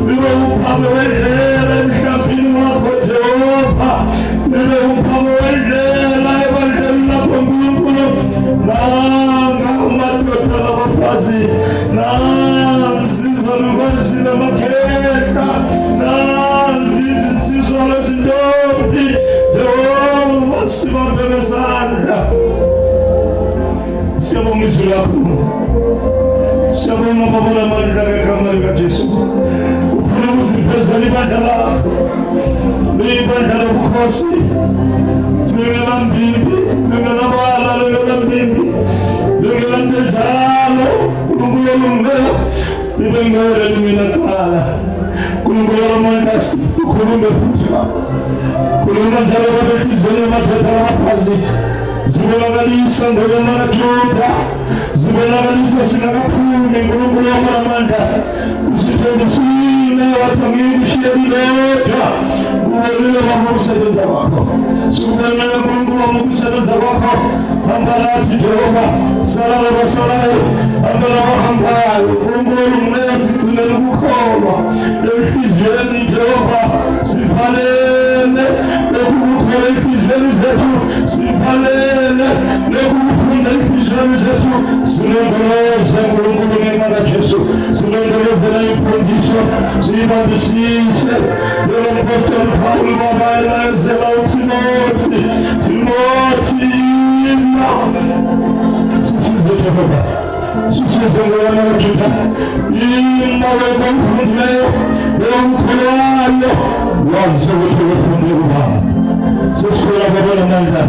Libe uphawu wendlela emhlambini wakho Jehova. Libe uphawu wendlela ebandleni lakho Nkulunkulu. Nanga amadoda labafazi. Nansi izalukazi namakhehla. Nansi izinsizwa lezintombi. Jehova sibambe ngesandla. Siyabonga izwi lakho. Siyabonga Baba namandla ngegama likaJesu. Ufuna ukuzivezela ibandla lakho. Libandla lobukhosi. Lingenambimbi, lingenabala, lingenambimbi, lingenandedlalo. Nkulunkulu olungileyo, libe ngcwele lingenacala. Nkulunkulu olamandla ukhulume futhi Baba. Khuluma njalo Baba enhliziyweni yamadoda labafazi. Zibonakalisa ngonyama kaJuda. Zibonakalisa singakaphumi Nkulunkulu wamandla. Usithembisile wathi angikushiye lodwa. Kubonile Baba ukusebenza kwakho. Sikubonile Nkulunkulu wami ukusebenza kwakho. Hamba nathi Jehova. Sala labasalayo. Hamba labahambayo. Nkulunkulu olungileyo sigcinele ukukholwa. Enhliziyweni Jehova sivalele. Lokukholwa enhliziyweni zethu sivalele. Lokufunda enhliziyweni zethu silondoloze Nkulunkulu ngenxa kaJesu. Silondoloze imfundiso siyibambisise. Lo mpostoli Paul Baba elayezela uTimothi. Timothi sisize Jehova. Sisize ngonyama kaJuda. Immoya komfundileyo yomkhulayo wazi ukuthi ufundile Baba. Sesikhona Baba namandla.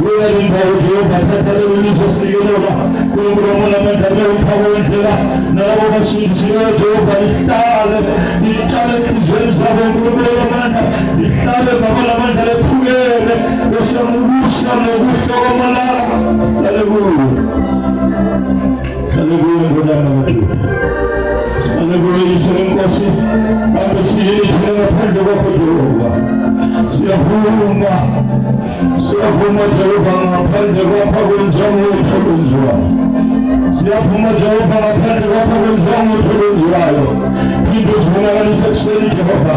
Wena lindawo Jehova thatha lelo lizwe sikelona. Nkulunkulu wamandla lemphawu wendlela nalabo basindisiweyo Jehova lihlale lihlale enhliziyweni zabo Nkulunkulu wamandla. Lihlale Baba namandla lephukele esemubusa nokuhla kwamalanga. Hlale kuwe. Hlale kuwe ngonyama kaJuda. Hlale kuwe Yesu Nkosi. Ambe siyini thina Siyavuma Jehova ngaphandle kwakho kwenziwa utho olwenziwayo. Siyavuma Jehova ngaphandle kwakho kwenziwa utho olwenziwayo. Phinde uzibonakalise ekuseni Jehova.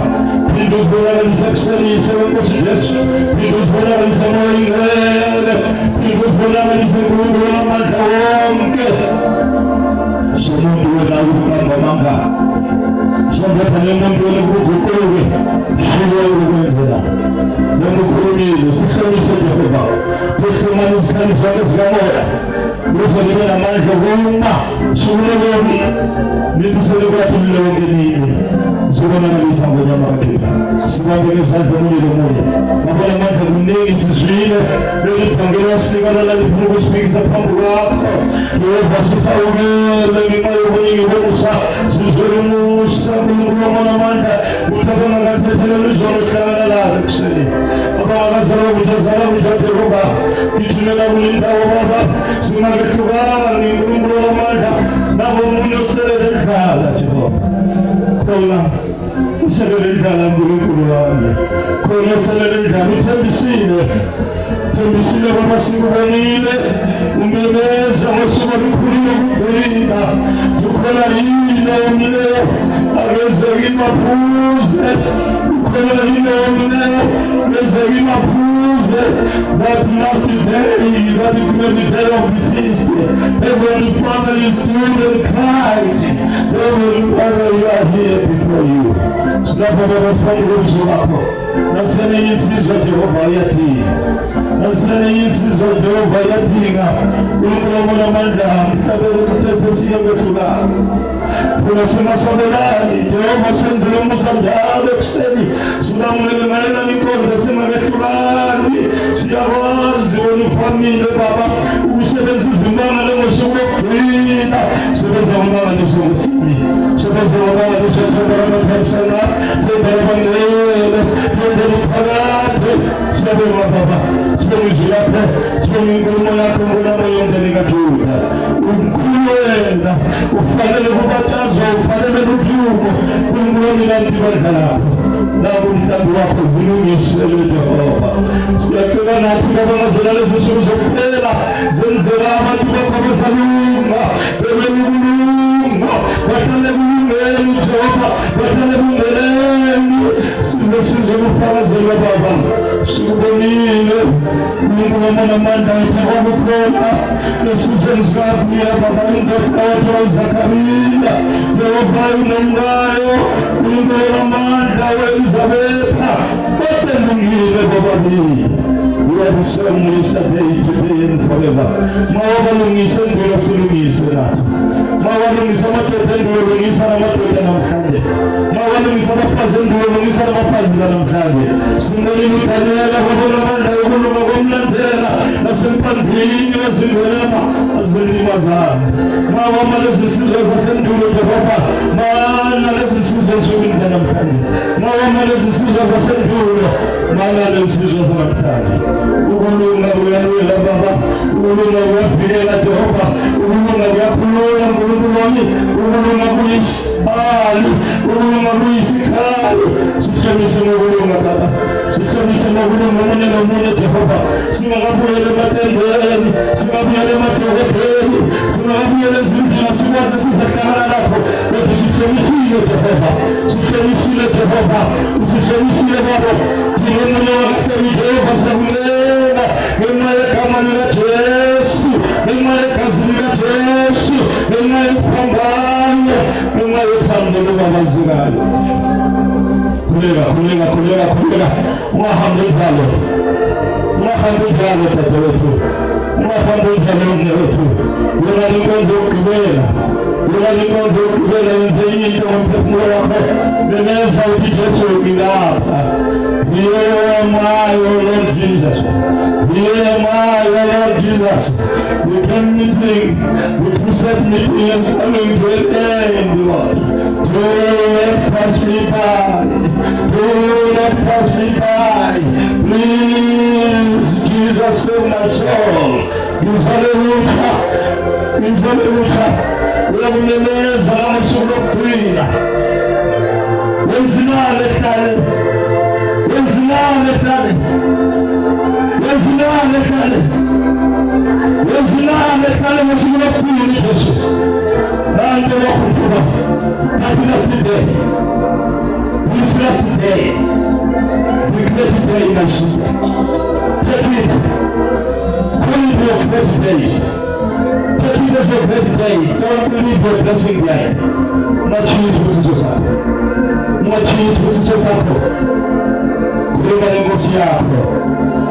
Phinde uzibonakalise ekuseni Nkosi Jesu. Phinde uzibonakalise Moya Oyingcwele. Phinde uzibonakalise Nkulunkulu wamandla wonke. Somuntu wena ukuqamba amanga. Songatha nemuntu wena ukuguquke. Shilo ukwenzela. Nomukhulumile sihlonise Jehova. Kuhlumana izikhali zonke zikamoya. Uzolebe namandla kuma sukuleloni. Nibisele kwathulile wonke nini. Zobonakalisa ngonyama kaThixo. Sibambele izandla munye lomunye. Ngabona amandla kuningi sizwile. Lelivangeli wasinikana lalifuna ukusifikisa phambi kwakho. Yehova sifawukele ngenxa yobuningi bomusa. Sizwele umusa Nkulunkulu wamona amandla. Uthi abangakathetheleli izono hlangana lalo ekuseni. Abangakazala ukutazala ukuthi Jehova. Gijimela kule ndawo Baba. Singakehlukani Nkulunkulu wamandla. Nabo umuntu oselele endlala Jehova. Khona uselele endlala Nkulunkulu wami. Khona uselele endlala uthembisile. Thembisile Baba sikubonile. Umemeza ngosuku olukhulu lokugcina. Ukhona yini omileyo. Akezeki maphuze. Ukhona yini omileyo. Akezeki maphuze. That last day, that it may be day of the feast. Heavenly Father, you stood and cried. Heavenly Father, you are here before you. Sinapho bafunga ukuzwakho. Nasene insizwa Jehova yathina. Nasene insizwa Jehova yathina. UNkulunkulu wamona amandla mhlabele kutese siya kwehlukana. Funa singasabelani Jehova senzele umusa njalo ekuseni. Singamuleke ngayena inkonzo singakehlukani. Siyakwazi wena ufamile Baba ukusebenza izimbanga lengosuku lokugcina. Sebenza ngomanga lesongesini. Sebenza ngomanga lesethemba lamathamsanqa. Themba labangcwele. Themba luphakade. Siyabonga Baba. Sibonga izwi lakho. Sibonga inkulumo yakho ngolamo yomndeni kaJuda. Umkhulu wena. Ufanele kubatazwa. Ufanele ludumo. Nkulunkulu wami nanti bandla lakho. Nabo umhlambi wakho zilungisele Jehova. Siyacela nathi babangazela lezi nsuku zokuphela. Zenzela abantu bakho bezalunga. Bebekulunga. Bahlale kulungeni Jehova. Bahlale kungeleni. Size ukufakazela Baba. Sikubonile. UNkulunkulu wamona amandla ethi kwakukhona. Esizweni sikaBhiya Baba indoda uZakhariya. Jehova unomkayo. UNkulunkulu wamandla Elizabetha. Baphendukile bobabili. You are the same yesterday, today and forever. Mawabalungise endulo silungise nathi. Mawalungisa amadoda endulo lungisa namadoda namhlanje. Mawalungisa abafazi endulo lungisa nabafazi namhlanje. Singelile uDaniela babona amandla yokulunga komlandela nasempandini wezindwelema azelimazana. Mawama lezi sizwe zasendulo Jehova. Mana lezi sizwe zokwenza namhlanje. Mawama lezi sizwe zasendulo. Mana lezi sizwe zanamhlanje. Ukulunga kuyalwela Baba. Ukulunga kuyavikela Jehova. Ukulunga kuyakhulula Nkulunkulu wami. Ukulunga kuyisibali. Ukulunga kuyisikhali. Sihlonise ngokulunga Baba. Sihlonise ngokulunga omunye nomunye Jehova. Singakabuyela ematendeni. Singabuyela emadolobheni. Singakabuyela ezindlini sikwazi sizahlangana lakho. Kodwa sihlonisile Jehova. Sihlonisile Jehova. Usihlonisile Baba. Thina wakasemi Jehova sakuncela. Ngenxa yegama likaJesu. Ngenxa yegazi likaJesu. Ngenxa yesiphambano. Ngenxa yothando lobabazikayo. Khuleka. Ungahambi njalo. Ungahambi njalo dadewethu. Ungahambi njalo mnewethu. Yona inkonzo yokugqibela. Yona inkonzo yokugqibela yenze into ngomphefumulo wakho. Memeza uthi Jesu ngilapha. Here am I, O Lord Jesus. Here am I, O Lord Jesus. We came meeting, we crusade meeting is coming to an end, Lord. Do not pass me by. Do not pass me by. Please, Jesus, save my soul. Izalelucha. Uyakunemeza ngamusuku lokugcina. Wenzimali ehlale. Usebenzise. Take it. Call it your great day. Take it as a great day. Don't believe your blessing there. Mwachini usicho sako. Mwachini usicho sako. Kulenga lengosi yako.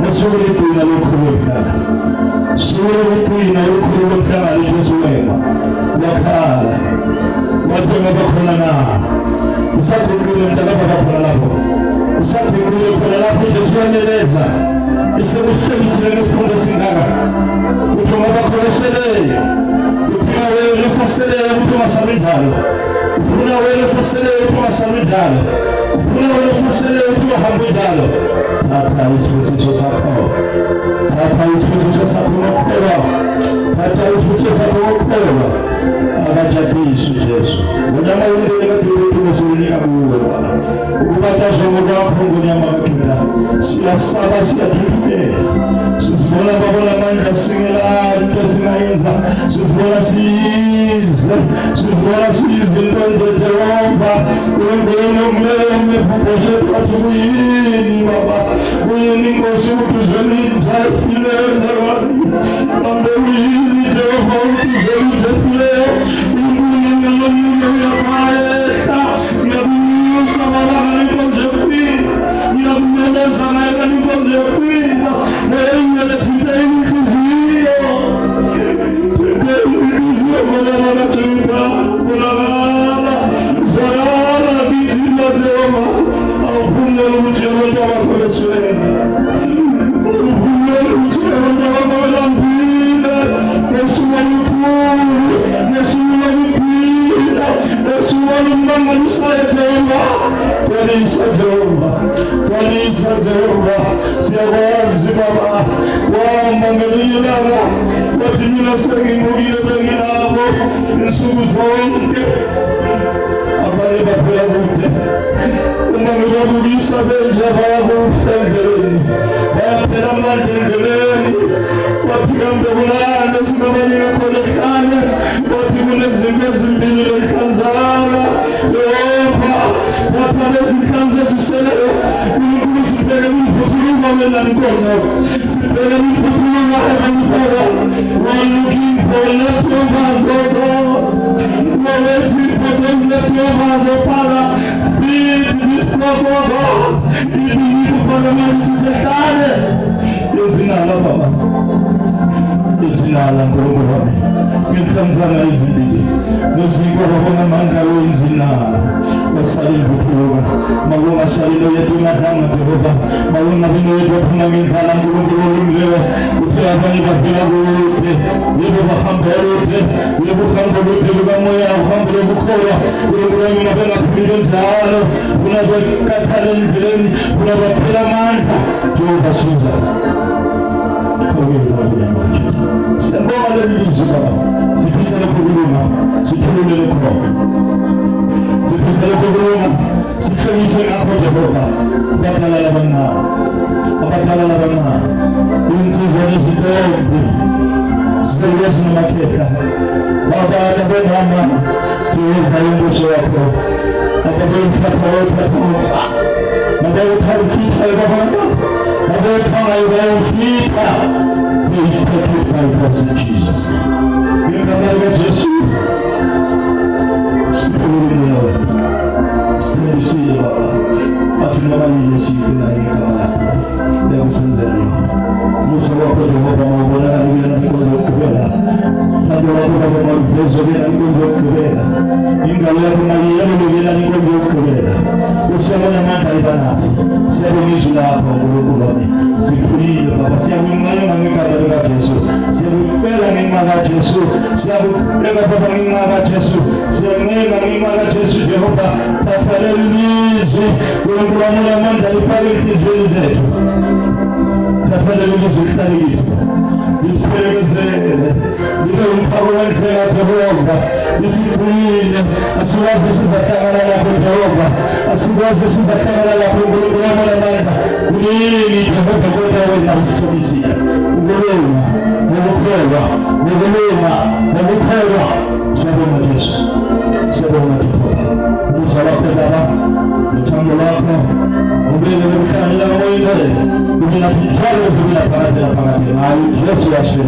Nasubiri tu inalokuwekana. Subiri tu inalokuwekana alijozuema. Wakala. Watenga bakona na. Usakukule mtakapa bakona lapo. Usakukule kuna lapo Yesu ameleza. Isemushe misilenge songa singara. Utuma bakona sele. Utuma wewe sasele utuma samidalo. Ufuna wewe sasele utuma samidalo. Ufuna wewe sasele utuma hamidalo. Tata Yesu sako. Tata Yesu sako mkola. Tata Yesu sako mkola. Abajabisu Yesu. Wanyama wengine katika tumesunika kuwe Baba. Ukupata somo lako ngonyama katunda. Sia saba sia tutuke. Susibona baba na manda singela ntasinaiza. Susibona ndonde Jehova. Ngeno mleo mefuposhe patuini Baba. Uyini ngosi utuzeni ndafile ndawani. Kambe uyini Jehova utuzeni ndafile. Tujalo zibila pakati na pakati. Yesu asifiwe.